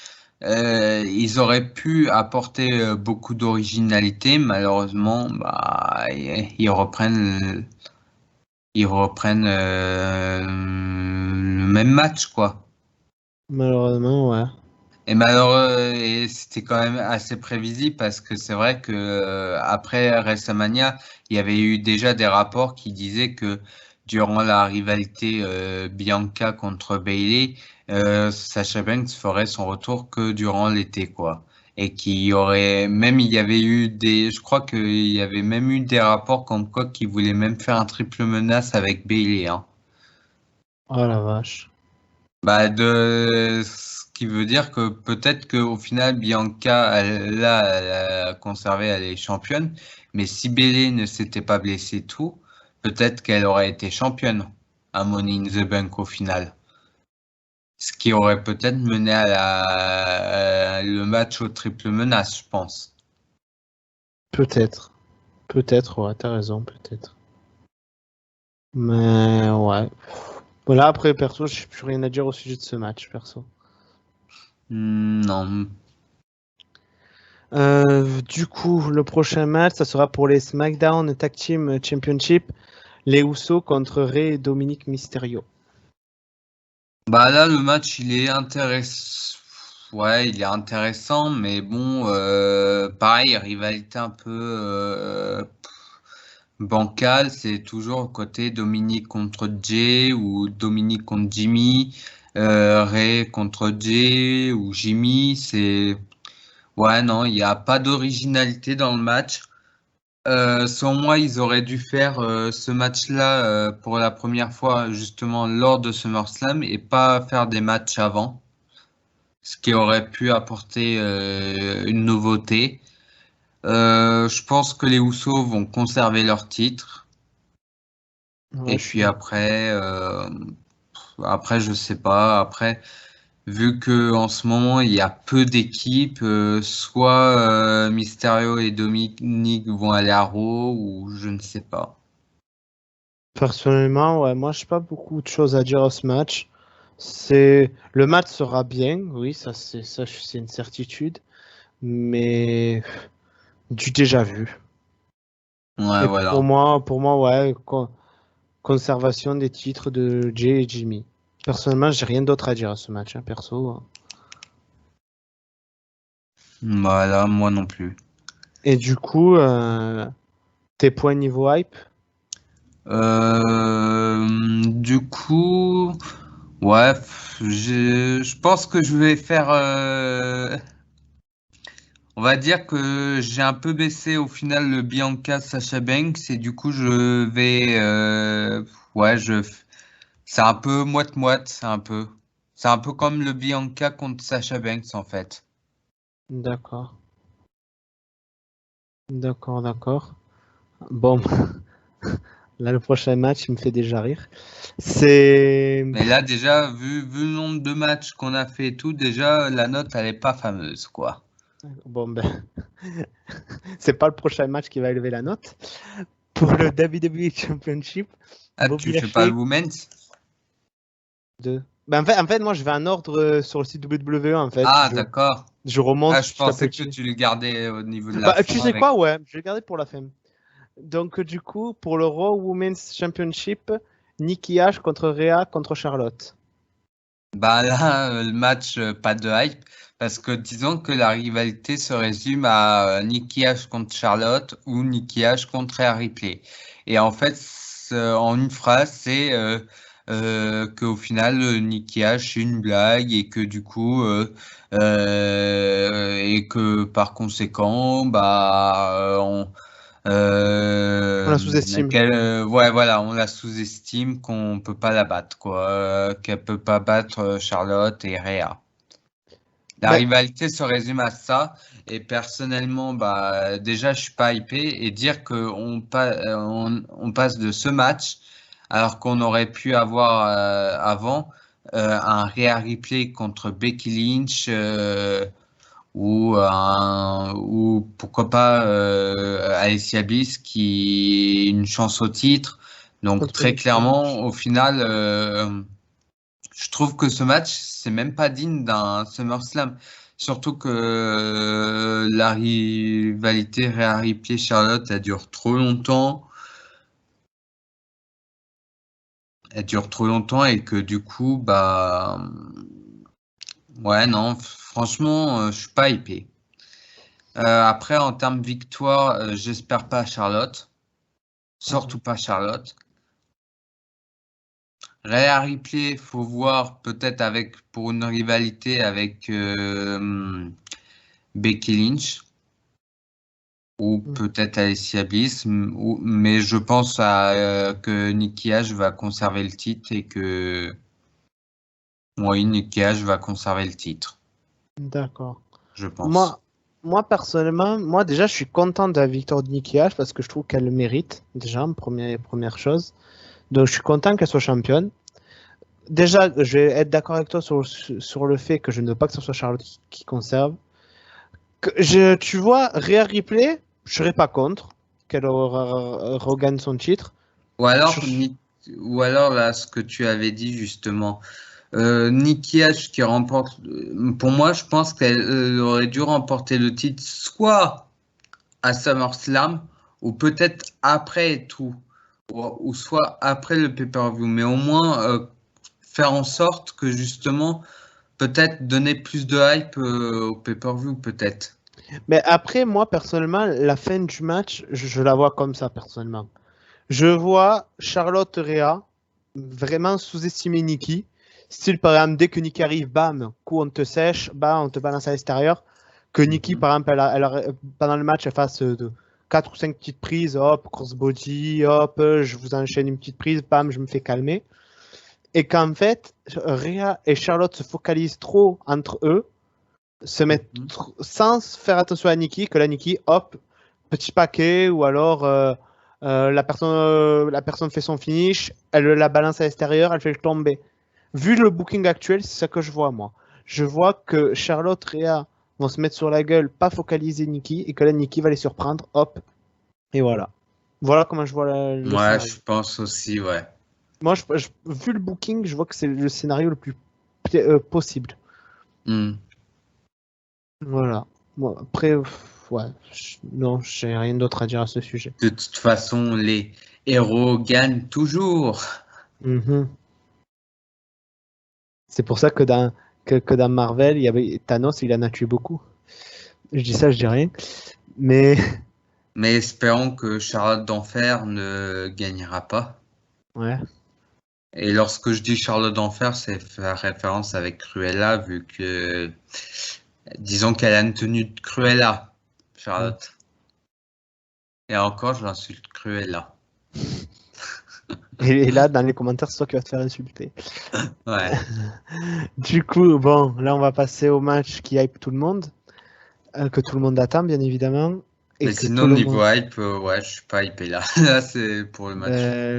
ils auraient pu apporter beaucoup d'originalité. Malheureusement, bah ils reprennent le même match, quoi. malheureusement, ouais. Et malheureux, et c'était quand même assez prévisible parce que c'est vrai que après WrestleMania, il y avait eu déjà des rapports qui disaient que durant la rivalité Bianca contre Bayley, Sasha Banks ferait son retour que durant l'été, quoi. Et qu'il y aurait même, il y avait eu je crois qu'il y avait même eu des rapports comme quoi qu'ils voulaient même faire un triple menace avec Bayley, hein. Oh la vache. Ce qui veut dire que peut-être qu'au final, Bianca, elle a conservé, elle est championne. Mais si Bayley ne s'était pas blessée tout, peut-être qu'elle aurait été championne à Money in the Bank au final. Ce qui aurait peut-être mené le match au triple menace, je pense. Peut-être. Peut-être, ouais, t'as raison, peut-être. Mais ouais. Voilà, après, perso, je n'ai plus rien à dire au sujet de ce match, perso. Non. Du coup, le prochain match, ça sera pour les SmackDown Tag Team Championship, les Usos contre Rey et Dominique Mysterio. Bah là, le match, il est intéressant. Ouais, il est intéressant, mais bon, pareil, rivalité un peu bancale, c'est toujours côté Dominique contre Jay ou Dominique contre Jimmy, Ray contre Jay ou Jimmy. Ouais, non, il n'y a pas d'originalité dans le match. Selon moi, ils auraient dû faire ce match-là pour la première fois justement lors de SummerSlam et pas faire des matchs avant, ce qui aurait pu apporter une nouveauté. Je pense que les Usos vont conserver leur titre Ouais, et je suis puis d'accord. après je sais pas. Après, vu que en ce moment il y a peu d'équipes, soit Mysterio et Dominique vont aller à Raw ou je ne sais pas. Personnellement, ouais, moi, je n'ai pas beaucoup de choses à dire à ce match. Le match sera bien, oui, c'est une certitude, mais du déjà vu. Ouais, Et voilà. pour moi, ouais, conservation des titres de Jay et Jimmy. Personnellement, j'ai rien d'autre à dire à ce match, hein, perso. Voilà, moi non plus. Et du coup, tes points niveau hype? Du coup, ouais, je pense que je vais faire. On va dire que j'ai un peu baissé au final le Bianca Sasha Banks et du coup je vais. Ouais, c'est un peu moite-moite, c'est un peu. C'est un peu comme le Bianca contre Sasha Banks en fait. D'accord, d'accord, d'accord. Bon, là, le prochain match, il me fait déjà rire. C'est. Mais là déjà, vu le nombre de matchs qu'on a fait et tout, déjà la note elle est pas fameuse quoi. Bon, ben, c'est pas le prochain match qui va élever la note. Pour le WWE Championship, Ah, tu Bobby fais pas le Lashley women's? 2. Ben, en fait, moi, je vais en ordre sur le site WWE, en fait. Ah, d'accord. Je Ah, remonte je petit à pensais que petit. tu le gardais au niveau de la Bah, tu fin sais avec. quoi, ouais, je vais le garder pour la fin. Donc, du coup, pour le Raw Women's Championship, Nikki Ash contre Rhea contre Charlotte. Bah là, le match, pas de hype, parce que disons que la rivalité se résume à Nikki Ash contre Charlotte ou Nikki Ash contre Rhea Ripley. Et en fait, en une phrase, c'est qu'au final, Nikki Ash est une blague et que du coup, et que par conséquent, bah, On la sous-estime. ouais, voilà, on la sous-estime, qu'on peut pas la battre, quoi, qu'elle peut pas battre Charlotte et Rhea. La Ben, rivalité se résume à ça, et personnellement, bah, déjà, je suis pas hypé, et dire que on passe de ce match, alors qu'on aurait pu avoir avant un Rhea Ripley contre Becky Lynch, ou pourquoi pas Alicia Bliss qui est une chance au titre. Donc contre très Becky clairement, Lynch. au final, je trouve que ce match, c'est même pas digne d'un SummerSlam. Surtout que la rivalité Rhea Ripley-Charlotte, elle dure trop longtemps. Elle dure trop longtemps et que du coup, bah, ouais, non, franchement, je suis pas hypé. Après, en termes de victoire, j'espère pas Charlotte. Surtout Mhm. pas Charlotte. Rhea Ripley, faut voir peut-être avec pour une rivalité avec Becky Lynch ou Mhm. peut-être Alicia Bliss, mais je pense que Nikki Ash va conserver le titre et que oui, Nikki Ash va conserver le titre, D'accord. je pense. Moi, moi, personnellement, moi déjà, je suis content de la victoire de Nikki Ash parce que je trouve qu'elle le mérite, déjà, première chose. Donc, je suis content qu'elle soit championne. Déjà, je vais être d'accord avec toi sur le fait que je ne veux pas que ce soit Charlotte qui conserve. Tu vois, Rhea Ripley, je serais pas contre qu'elle regagne son titre. Je- Ou alors là, ce que tu avais dit justement. Nikki Ash qui remporte, pour moi, je pense qu'elle aurait dû remporter le titre soit à SummerSlam ou peut-être après et tout, ou soit après le pay-per-view, mais au moins faire en sorte que justement, peut-être donner plus de hype au pay-per-view, peut-être. Mais après, moi, personnellement, la fin du match, je la vois comme ça, personnellement. Je vois Charlotte Rhea vraiment sous-estimer Nikki. Style, par exemple, dès que Nikki arrive, bam, coup, on te sèche, bam, on te balance à l'extérieur. Que Nikki, Mhm. par exemple, pendant le match, elle fasse 4 ou 5 petites prises, hop, crossbody, hop, je vous enchaîne une petite prise, bam, je me fais calmer. Et qu'en fait, Rhea et Charlotte se focalisent trop entre eux, se mettent Mhm. sans faire attention à Nikki, que la Nikki, hop, petit paquet, ou alors la personne fait son finish, elle la balance à l'extérieur, elle fait le tomber. Vu le booking actuel, c'est ça que je vois, moi. Je vois que Charlotte, Rhea vont se mettre sur la gueule, pas focaliser Nikki, et que la Nikki va les surprendre, hop, et voilà. Voilà comment je vois le Ouais, scénario. je pense aussi, ouais. Moi, vu le booking, je vois que c'est le scénario le plus possible. Hmm. Voilà. Bon, après, ouais, non, j'ai rien d'autre à dire à ce sujet. De toute façon, les héros gagnent toujours. Mhm. C'est pour ça que dans Marvel, il y avait Thanos, il en a tué beaucoup. Je dis ça, je dis rien. Mais Mais espérons que Charlotte d'Enfer ne gagnera pas. ouais. Et lorsque je dis Charlotte d'Enfer, c'est faire référence avec Cruella, vu que, disons qu'elle a une tenue de Cruella, Mm. Charlotte. Et encore, je l'insulte Cruella. Et là, dans les commentaires, c'est toi qui vas te faire insulter. Ouais. Du coup, bon, là, on va passer au match qui hype tout le monde, que tout le monde attend, bien évidemment, et Mais que sinon, tout le niveau monde. hype, ouais, je suis pas hypé là. Là, c'est pour le match.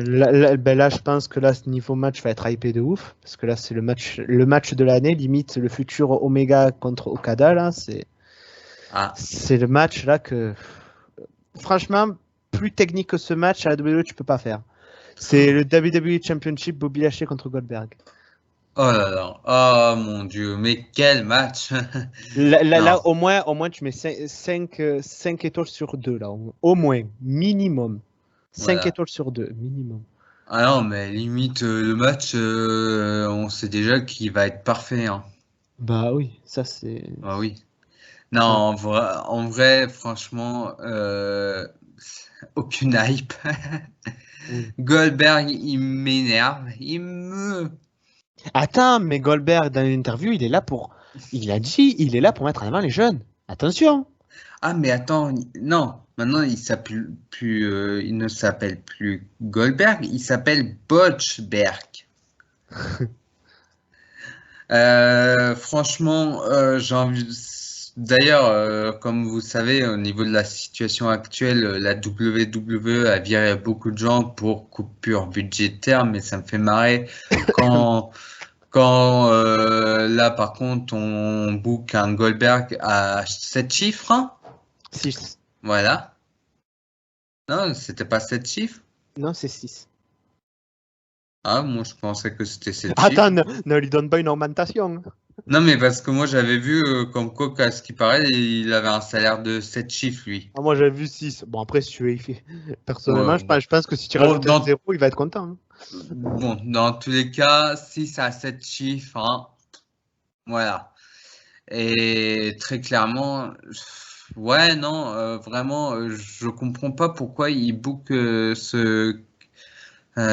Là, je pense que là, ce niveau match va être hypé de ouf, parce que là, c'est le match de l'année, limite le futur Omega contre Okada, là, Ah, c'est le match là que, franchement, plus technique que ce match à la WWE, tu peux pas faire. C'est le WWE Championship Bobby Lashley contre Goldberg. oh là là, oh mon Dieu, mais quel match! Non, Là, au moins, tu mets 5 étoiles sur 2, là, au moins, minimum. 5 voilà. étoiles sur 2, minimum. Ah non, mais limite, le match, on sait déjà qu'il va être parfait, hein. Bah oui, ça c'est. Ah oui. Non, Ça. en vrai, franchement, aucune hype. Oui. Goldberg, il m'énerve. Il me... Attends, mais Goldberg, dans l'interview, il est là pour. Il a dit, il est là pour mettre en avant les jeunes. Attention! Ah, mais attends, non, maintenant il s'appelle plus, il ne s'appelle plus Goldberg, il s'appelle Botchberg. Franchement, j'ai envie. D'ailleurs, comme vous savez, au niveau de la situation actuelle, la WWE a viré beaucoup de gens pour coupure budgétaire, mais ça me fait marrer quand, là, par contre, on book un Goldberg à 7 chiffres, hein. 6. Voilà. Non, c'était pas 7 chiffres. Non, c'est 6. Ah, moi, je pensais que c'était 7 chiffres. Attends, ne lui donne pas une augmentation. Non, mais parce que moi, j'avais vu comme quoi, qu'à ce qui paraît, il avait un salaire de 7 chiffres, lui. Ah, moi, j'avais vu 6. Bon, après, si tu veux, personnellement, Ouais, je pense que si tu bon, rajoutes un 0, il va être content, hein. dans tous les cas, 6 à 7 chiffres, hein, voilà. Et très clairement, ouais, non, vraiment, je comprends pas pourquoi il book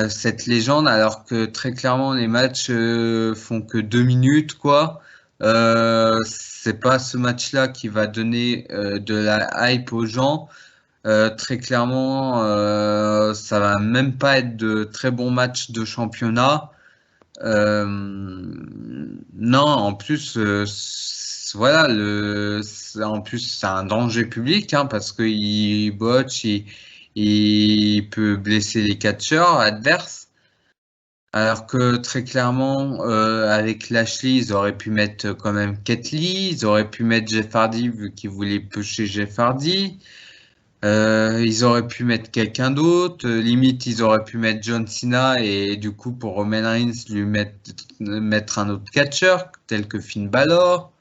cette légende alors que très clairement les matchs font que 2 minutes, quoi. C'est pas ce match-là qui va donner de la hype aux gens. Très clairement, ça va même pas être de très bons matchs de championnat. Euh, non, en plus, voilà, en plus c'est un danger public, hein, parce qu'il botche, il peut blesser les catcheurs adverses. Alors que très clairement, avec Lashley, ils auraient pu mettre quand même Ketley, ils auraient pu mettre Jeff Hardy vu qu'ils voulaient pusher Jeff Hardy. Ils auraient pu mettre quelqu'un d'autre. Limite, ils auraient pu mettre John Cena et du coup, pour Roman Reigns, mettre un autre catcheur tel que Finn Balor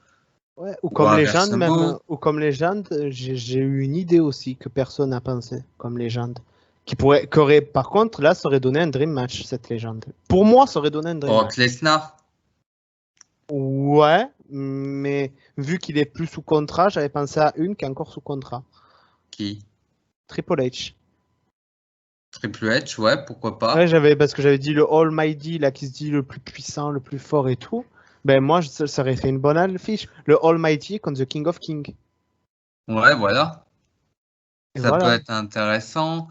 Ouais, ou ou comme légende, même. inversement. Ou comme légende, j'ai eu une idée aussi que personne n'a pensé, comme légende. Par contre, là, ça aurait donné un dream match, cette légende. Pour moi, ça aurait donné un dream Brock match. Lesnar, Ouais, mais vu qu'il est plus sous contrat, j'avais pensé à une qui est encore sous contrat. qui Triple H. Triple H, ouais, pourquoi Ouais, pas. parce que j'avais dit le Almighty, là, qui se dit le plus puissant, le plus fort et tout. Ben moi, ça aurait fait une bonne affiche. Le Almighty contre The King of King. Ouais, voilà. Et Ça peut voilà. être intéressant.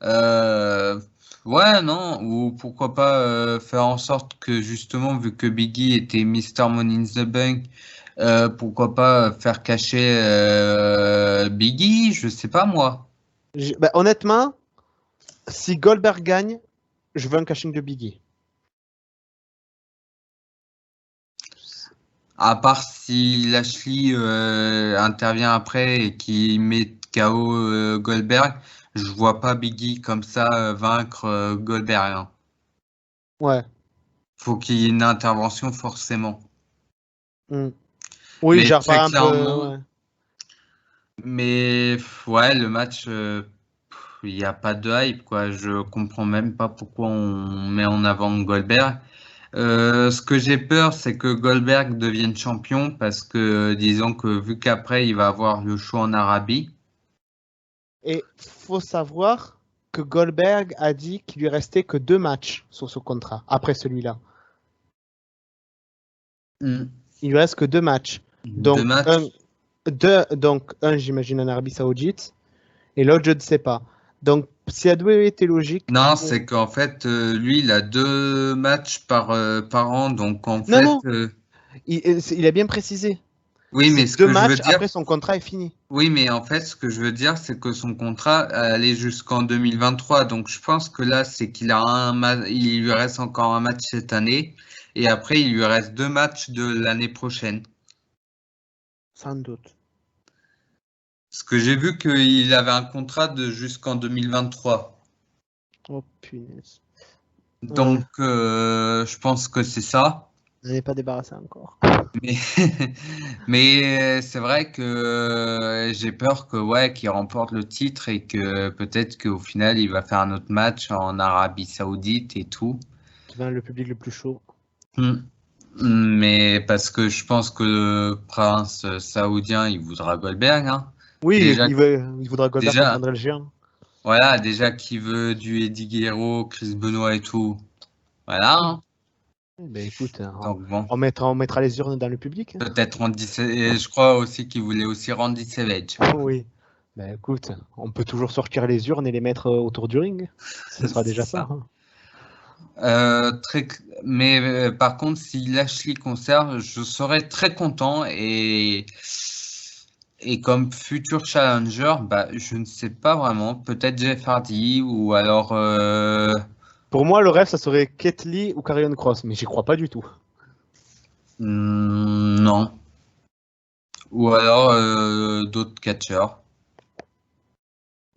Euh, ouais, non, ou pourquoi pas faire en sorte que justement, vu que Biggie était Mr. Money in the Bank, pourquoi pas faire cacher Biggie, je sais pas moi. Ben, honnêtement, si Goldberg gagne, je veux un caching de Biggie. À part si Lashley intervient après et qui met KO Goldberg, je vois pas Biggie comme ça vaincre Goldberg, hein. Ouais. Faut qu'il y ait une intervention forcément. Mm. Oui, Mais genre très par exemple, clairement, ouais. mais ouais, le match, il n'y a pas de hype, quoi. Je comprends même pas pourquoi on met en avant Goldberg. Ce que j'ai peur, c'est que Goldberg devienne champion parce que, disons que vu qu'après, il va avoir le show en Arabie. Et faut savoir que Goldberg a dit qu'il lui restait que 2 matchs sur ce contrat après celui-là. Hmm. Il lui reste que 2 matchs. Deux Donc un, matchs. j'imagine en Arabie Saoudite et l'autre je ne sais pas. Donc si la WWE était logique, Non, c'est qu'en fait, lui, il a 2 matchs par an. Donc, en non fait, non, il a bien précisé. oui, C'est mais ce deux que je veux matchs dire, après son contrat est fini. oui, mais en fait, ce que je veux dire, c'est que son contrat allait jusqu'en 2023. Donc, je pense que là, c'est qu'il a il lui reste encore un match cette année. Et après, il lui reste 2 matchs de l'année prochaine. Sans doute. Parce que j'ai vu qu'il avait un contrat de jusqu'en 2023. Oh punaise. Ouais, Donc, je pense que c'est ça. on n'est pas débarrassé encore. Mais, mais c'est vrai que j'ai peur que ouais, qu'il remporte le titre et que peut-être qu'au final, il va faire un autre match en Arabie Saoudite et tout. Qui va le public le plus chaud. Hmm. Mais parce que je pense que le prince saoudien, il voudra Goldberg, hein. Oui, Déjà, il voudra Goldberg contre déjà, André le Géant. voilà, déjà qu'il veut du Eddie Guerrero, Chris Benoit et tout. Voilà, hein. Eh ben écoute, Donc bon, on mettra les urnes dans le public. Hein. peut-être Randy et je crois aussi qu'il voulait aussi Randy Savage. Oui. Ben écoute, on peut toujours sortir les urnes et les mettre autour du ring. Ce sera déjà C'est ça. ça. Hein. Mais par contre, si Lashley conserve, je serais très content et comme futur challenger, bah je ne sais pas vraiment, peut-être Jeff Hardy ou alors Pour moi, le rêve, ça serait Keith Lee ou Karrion Cross, mais j'y crois pas du tout. non, ou alors d'autres catcheurs.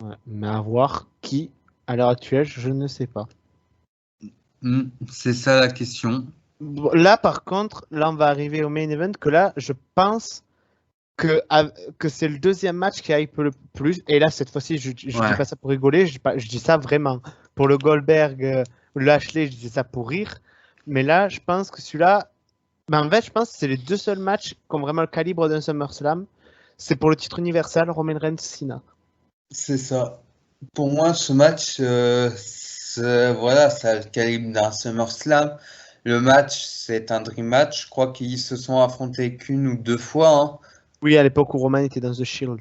Ouais. Mais à voir qui, à l'heure actuelle, je ne sais pas. C'est ça la question. Bon, là, par contre, là, on va arriver au main event, que là, je pense que c'est le deuxième match qui hype le plus. Et là, cette fois-ci, je dis Ouais. pas ça pour rigoler, je dis ça vraiment. Pour le Goldberg, Lashley, je dis ça pour rire. Mais là, je pense que celui-là, ben, en fait, je pense que c'est les deux seuls matchs qui ont vraiment le calibre d'un SummerSlam. C'est pour le titre universel, Roman Reigns, Cena. C'est ça. Pour moi, ce match, voilà, ça a le calibre d'un SummerSlam. Le match, c'est un dream match. Je crois qu'ils se sont affrontés qu'une ou deux fois, hein. Oui, à l'époque où Roman était dans The Shield.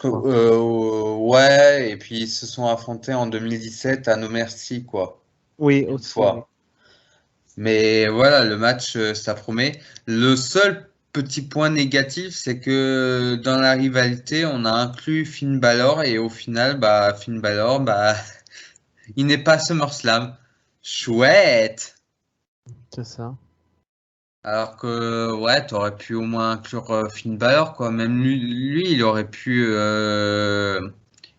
Quoi. Ouais, et puis ils se sont affrontés en 2017 à No Merci, quoi. Oui, Une aussi, oui. fois. Mais voilà, le match, ça promet. Le seul petit point négatif, c'est que dans la rivalité, on a inclus Finn Balor et au final, bah, Finn Balor, bah, il n'est pas SummerSlam. Chouette! C'est ça. Alors que, ouais, t'aurais pu au moins inclure Finn Balor, quoi. Même lui, il aurait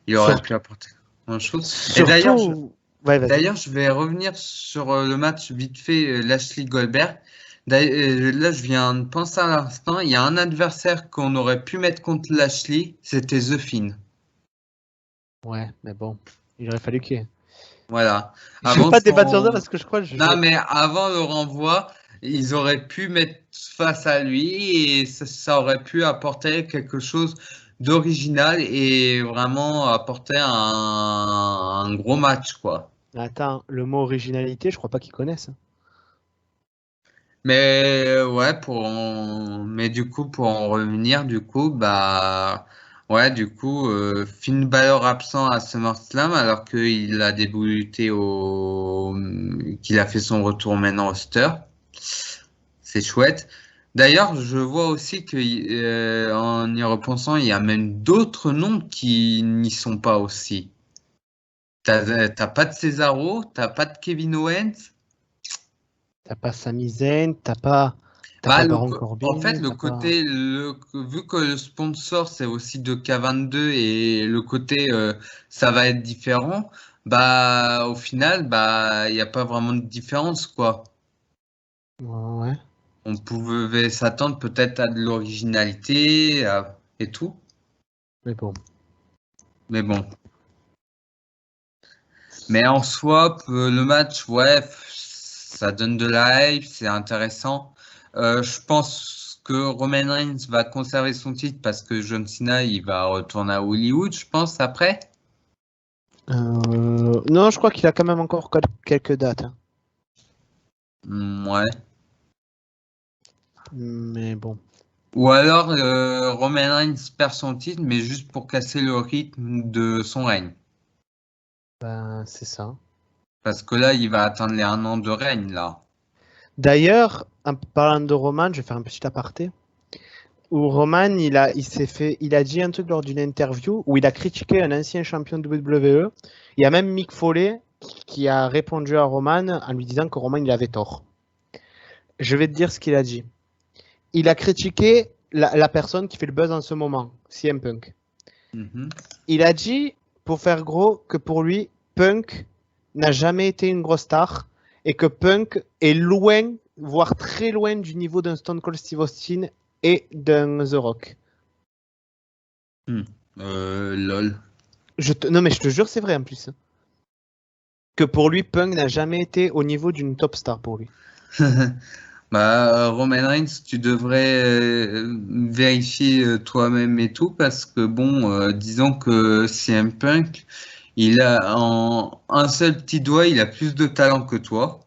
Sur- pu apporter grand chose. Et surtout. Ouais, vas-y. d'ailleurs, je vais revenir sur le match vite fait Lashley Goldberg. Là, je viens de penser à l'instant, il y a un adversaire qu'on aurait pu mettre contre Lashley, c'était The Fiend. Ouais, mais bon, il aurait fallu qu'il y ait. Voilà. Je veux Avant pas débattre sur ça son, parce que je crois que non, mais avant le renvoi, ils auraient pu mettre face à lui et ça aurait pu apporter quelque chose d'original et vraiment apporter un gros match, quoi. Attends, le mot originalité, je crois pas qu'ils connaissent. Mais ouais, mais du coup, pour en revenir, du coup, bah, ouais, du coup, Finn Balor absent à SummerSlam alors qu'il a débuté qu'il a fait son retour au main roster. C'est chouette. D'ailleurs, je vois aussi que, en y repensant, il y a même d'autres noms qui n'y sont pas aussi. T'as pas de Cesaro, t'as pas de Kevin Owens. T'as pas Sami Zayn, t'as pas. T'as Bah, pas Baron Corbin, en fait, le t'as pas... côté, vu que le sponsor c'est aussi de K22 et le côté ça va être différent, bah au final, bah il n'y a pas vraiment de différence quoi. Ouais, On pouvait s'attendre peut-être à de l'originalité et tout, mais bon. mais bon. Mais en soi, le match, ouais, ça donne de la hype, c'est intéressant. Je pense que Roman Reigns va conserver son titre parce que John Cena, il va retourner à Hollywood, je pense, après. Non, je crois qu'il a quand même encore quelques dates, hein. Ouais. Mais bon, Ou alors, Roman Reigns perd son titre, mais juste pour casser le rythme de son règne. ben, c'est ça. Parce que là, il va atteindre les 1 an de règne, là. D'ailleurs, en parlant de Roman, je vais faire un petit aparté. Où Roman, il a dit un truc lors d'une interview où il a critiqué un ancien champion de WWE. Il y a même Mick Foley qui a répondu à Roman en lui disant que Roman, il avait tort. Je vais te dire ce qu'il a dit. Il a critiqué la personne qui fait le buzz en ce moment, CM Punk. Mhm. Il a dit, pour faire gros, que pour lui, Punk n'a jamais été une grosse star et que Punk est loin, voire très loin du niveau d'un Stone Cold Steve Austin et d'un The Rock. Lol. Non, mais je te jure, c'est vrai en plus. Que pour lui, Punk n'a jamais été au niveau d'une top star pour lui. Bah, Roman Reigns, tu devrais vérifier toi-même et tout, parce que bon, disons que CM Punk, il a en un seul petit doigt, il a plus de talent que toi,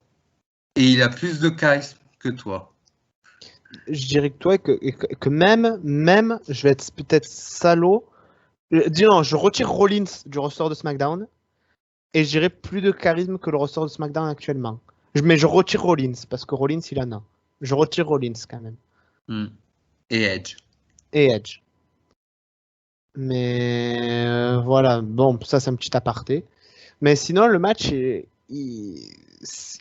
et il a plus de charisme que toi. Je dirais que toi, que même, je vais être peut-être salaud. Dis non, je retire Rollins du ressort de SmackDown et je dirais plus de charisme que le ressort de SmackDown actuellement. Mais je retire Rollins parce que Rollins, il en a. Je retire Rollins quand même. Hmm. Et Edge. Et Edge. Mais voilà, bon, ça c'est un petit aparté. Mais sinon, le match, il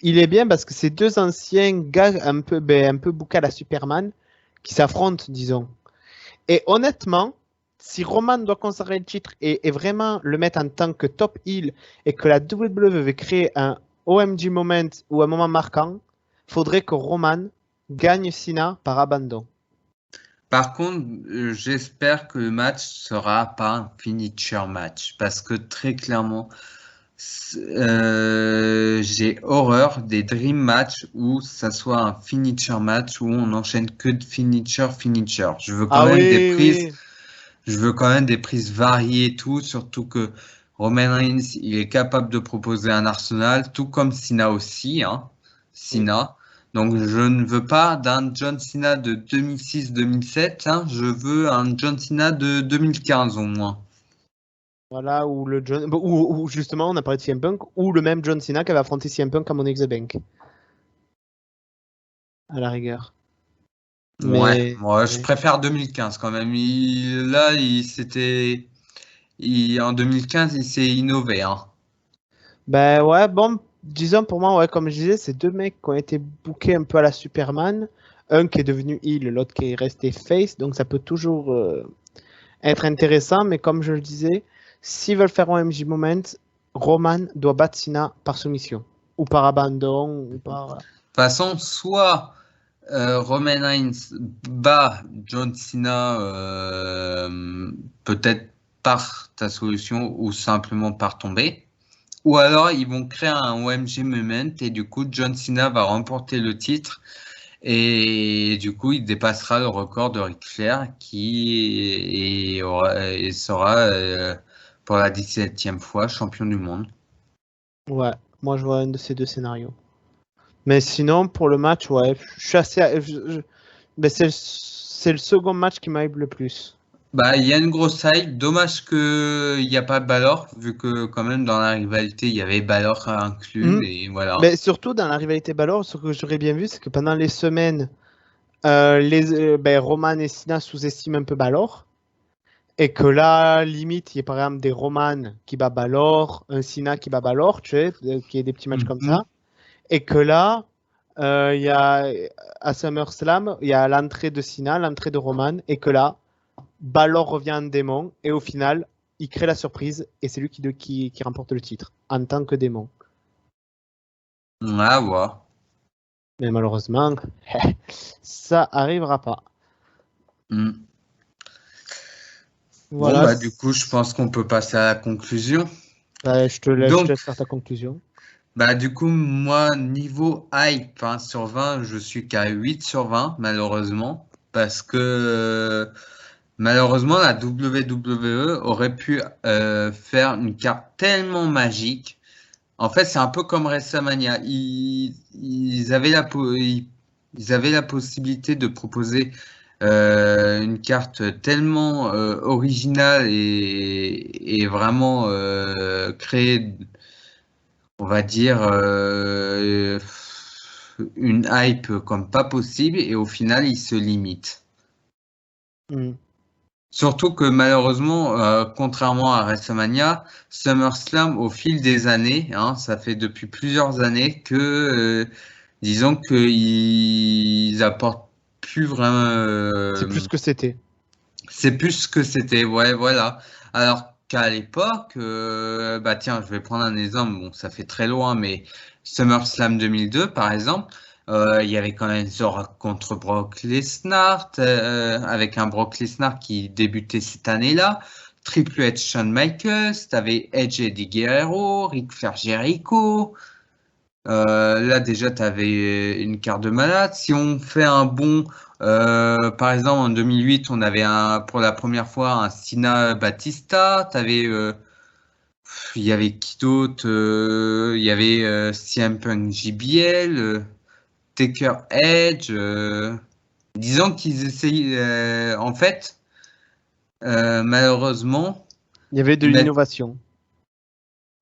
est bien parce que c'est deux anciens gars un peu boucés à la Superman qui s'affrontent, disons. Et honnêtement, si Roman doit conserver le titre et vraiment le mettre en tant que top heel et que la WWE veut créer un OMG moment ou un moment marquant, faudrait que Roman gagne Cena par abandon. Par contre, j'espère que le match sera pas un finisher match, parce que très clairement, j'ai horreur des dream match où ça soit un finisher match où on enchaîne que de finisher. Je veux quand Ah même des oui, prises, oui. je veux quand même des prises variées et tout, surtout que Roman Reigns, il est capable de proposer un arsenal, tout comme Cena aussi, hein. Cena. Donc je ne veux pas d'un John Cena de 2006-2007, hein, je veux un John Cena de 2015 au moins. Voilà, ou justement, on a parlé de CM Punk, ou le même John Cena qui avait affronté CM Punk à Money in the Bank, à la rigueur. Ouais, Mais, moi je mais- préfère 2015 quand même. En 2015 il s'est innové, hein. Ben ouais, bon, disons pour moi, ouais, comme je disais, c'est deux mecs qui ont été bookés un peu à la Superman. Un qui est devenu heel, l'autre qui est resté face, donc ça peut toujours être intéressant, mais comme je le disais, s'ils veulent faire un MJ Moment, Roman doit battre Cena par soumission, ou par abandon, ou par... De toute façon, soit Roman Reigns bat John Cena peut-être par ta solution ou simplement par tomber. Ou alors ils vont créer un OMG Moment et du coup John Cena va remporter le titre et du coup il dépassera le record de Ric Flair et sera pour la 17e fois champion du monde. Ouais, moi je vois un de ces deux scénarios. Mais sinon, pour le match, ouais, je suis assez... Ben, c'est le second match qui m'hype le plus. Bah, il y a une grosse hype. Dommage que il n'y a pas Balor, vu que quand même dans la rivalité, il y avait Balor inclus, Mhm. et voilà. Mais surtout dans la rivalité Balor, ce que j'aurais bien vu, c'est que pendant les semaines, Roman et Cena sous-estiment un peu Balor. Et que là, limite, il y a par exemple des Roman qui bat Balor, un Cena qui bat Balor, tu sais, qui est des petits matchs comme Mhm. ça. Et que là, Il y a à SummerSlam, il y a l'entrée de Cena, l'entrée de Roman, et que là, Balor revient en démon, et au final, il crée la surprise, et c'est lui qui remporte le titre, en tant que démon. Ouais, ouais. Mais malheureusement, ça arrivera pas. Hmm. Bon, Voilà, bah, du coup, je pense qu'on peut passer à la conclusion. bah, je te Donc, laisse faire ta conclusion. bah, du coup, moi, niveau hype, 1 sur 20, je suis qu'à 8 sur 20, malheureusement. Parce que, malheureusement, la WWE aurait pu faire une carte tellement magique. En fait, c'est un peu comme WrestleMania. Ils avaient ils avaient la possibilité de proposer une carte tellement originale et vraiment créer, on va dire, une hype comme pas possible. Et au final, ils se limitent. Hmm. Surtout que malheureusement, contrairement à WrestleMania, SummerSlam, au fil des années, hein, ça fait depuis plusieurs années que, disons qu'ils apportent plus vraiment. C'est plus que c'était. C'est plus ce que c'était, ouais, voilà. Alors qu'à l'époque, bah tiens, je vais prendre un exemple. Bon, ça fait très loin, mais SummerSlam 2002, par exemple. Il y avait quand même The Rock contre Brock Lesnar, avec un Brock Lesnar qui débutait cette année-là. Triple H, Shawn Michaels, t'avais Edge et Eddie Guerrero, Ric Flair, Jericho. Là déjà, t'avais une carte de malade. Si on fait un bond, par exemple en 2008, on avait pour la première fois un Cena Batista. Il y avait qui d'autre? Il y avait CM Punk JBL. Taker Edge, disons qu'ils essayent, en fait, malheureusement, Il y avait de ils mettent, l'innovation.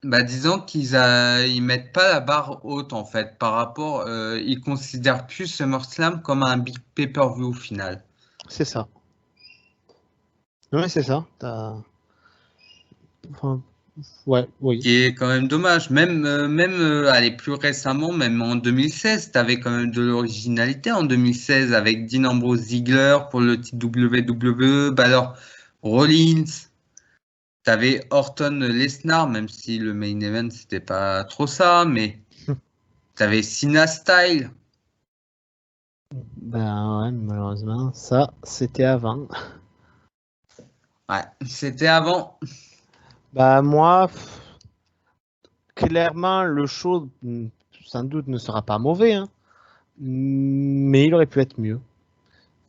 bah, disons ils mettent pas la barre haute en fait par rapport, ils considèrent plus SummerSlam comme un big pay-per-view au final. C'est ça. Oui, c'est ça. Enfin, ouais, oui. Qui est quand même dommage. Allez, plus récemment, même en 2016, tu avais quand même de l'originalité en 2016 avec Dean Ambrose Ziggler pour le titre WWE, bah alors Rollins. T'avais Orton Lesnar, même si le main event c'était pas trop ça, mais t'avais Cena Style. Ben ouais, malheureusement, ça, c'était avant. Ouais, c'était avant. Bah moi, clairement, le show, sans doute, ne sera pas mauvais, hein, mais il aurait pu être mieux.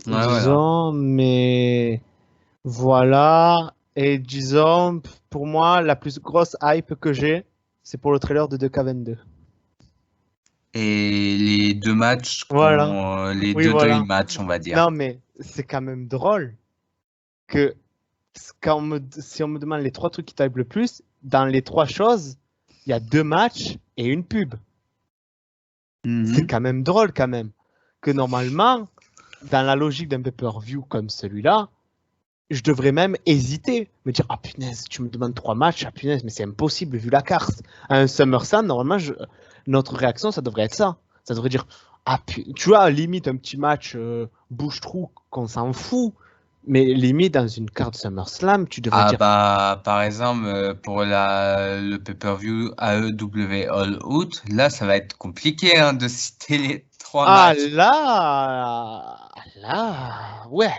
Ouais, voilà. Disons, mais voilà. Et disons, pour moi, la plus grosse hype que j'ai, c'est pour le trailer de 2K22. Et les deux matchs, Voilà. les Oui, deux voilà. dream matchs, on va dire. Non, mais c'est quand même drôle que si on me demande les trois trucs qui t'hype le plus, dans les trois choses, il y a deux matchs et une pub. C'est Mhm. quand même drôle quand même. Que normalement, dans la logique d'un pay-per-view comme celui-là, je devrais même hésiter, me dire ah punaise, tu me demandes trois matchs, ah punaise, mais c'est impossible vu la carte. À un SummerSlam, normalement, notre réaction, ça devrait être ça. Ça devrait dire ah tu vois, limite un petit match bouche-trou qu'on s'en fout, mais limite dans une carte SummerSlam, tu devrais Ah dire bah par exemple pour le pay-per-view AEW All Out, là ça va être compliqué hein, de citer les trois ah matchs. là, ouais,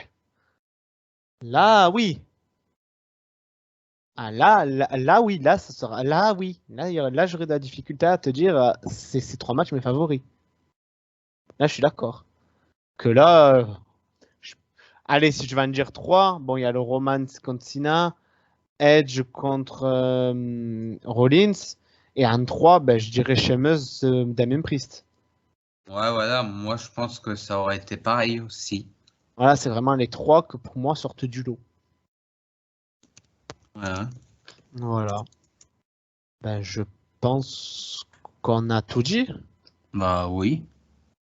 là oui. Ah là, oui, là, ça sera, là, oui, là, j'aurais de la difficulté à te dire, c'est ces trois matchs mes favoris. Là, je suis d'accord. Que là, je- allez, si je vais en dire trois, bon, il y a le Roman contre Cena, Edge contre Rollins, et en trois, ben, je dirais Sheamus, Damien Priest. Ouais voilà, moi je pense que ça aurait été pareil aussi. Voilà, c'est vraiment les trois que pour moi sortent du lot. Ouais. Voilà. Ben, je pense qu'on a tout dit. Bah oui.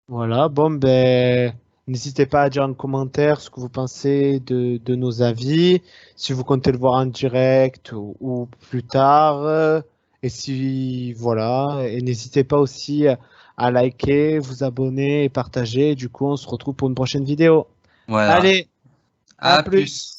Voilà, bon, ben, n'hésitez pas à dire en commentaire ce que vous pensez de nos avis, si vous comptez le voir en direct ou plus tard. Et si, voilà, et n'hésitez pas aussi à liker, vous abonner et partager. Du coup, on se retrouve pour une prochaine vidéo. Voilà. Allez, à plus. plus.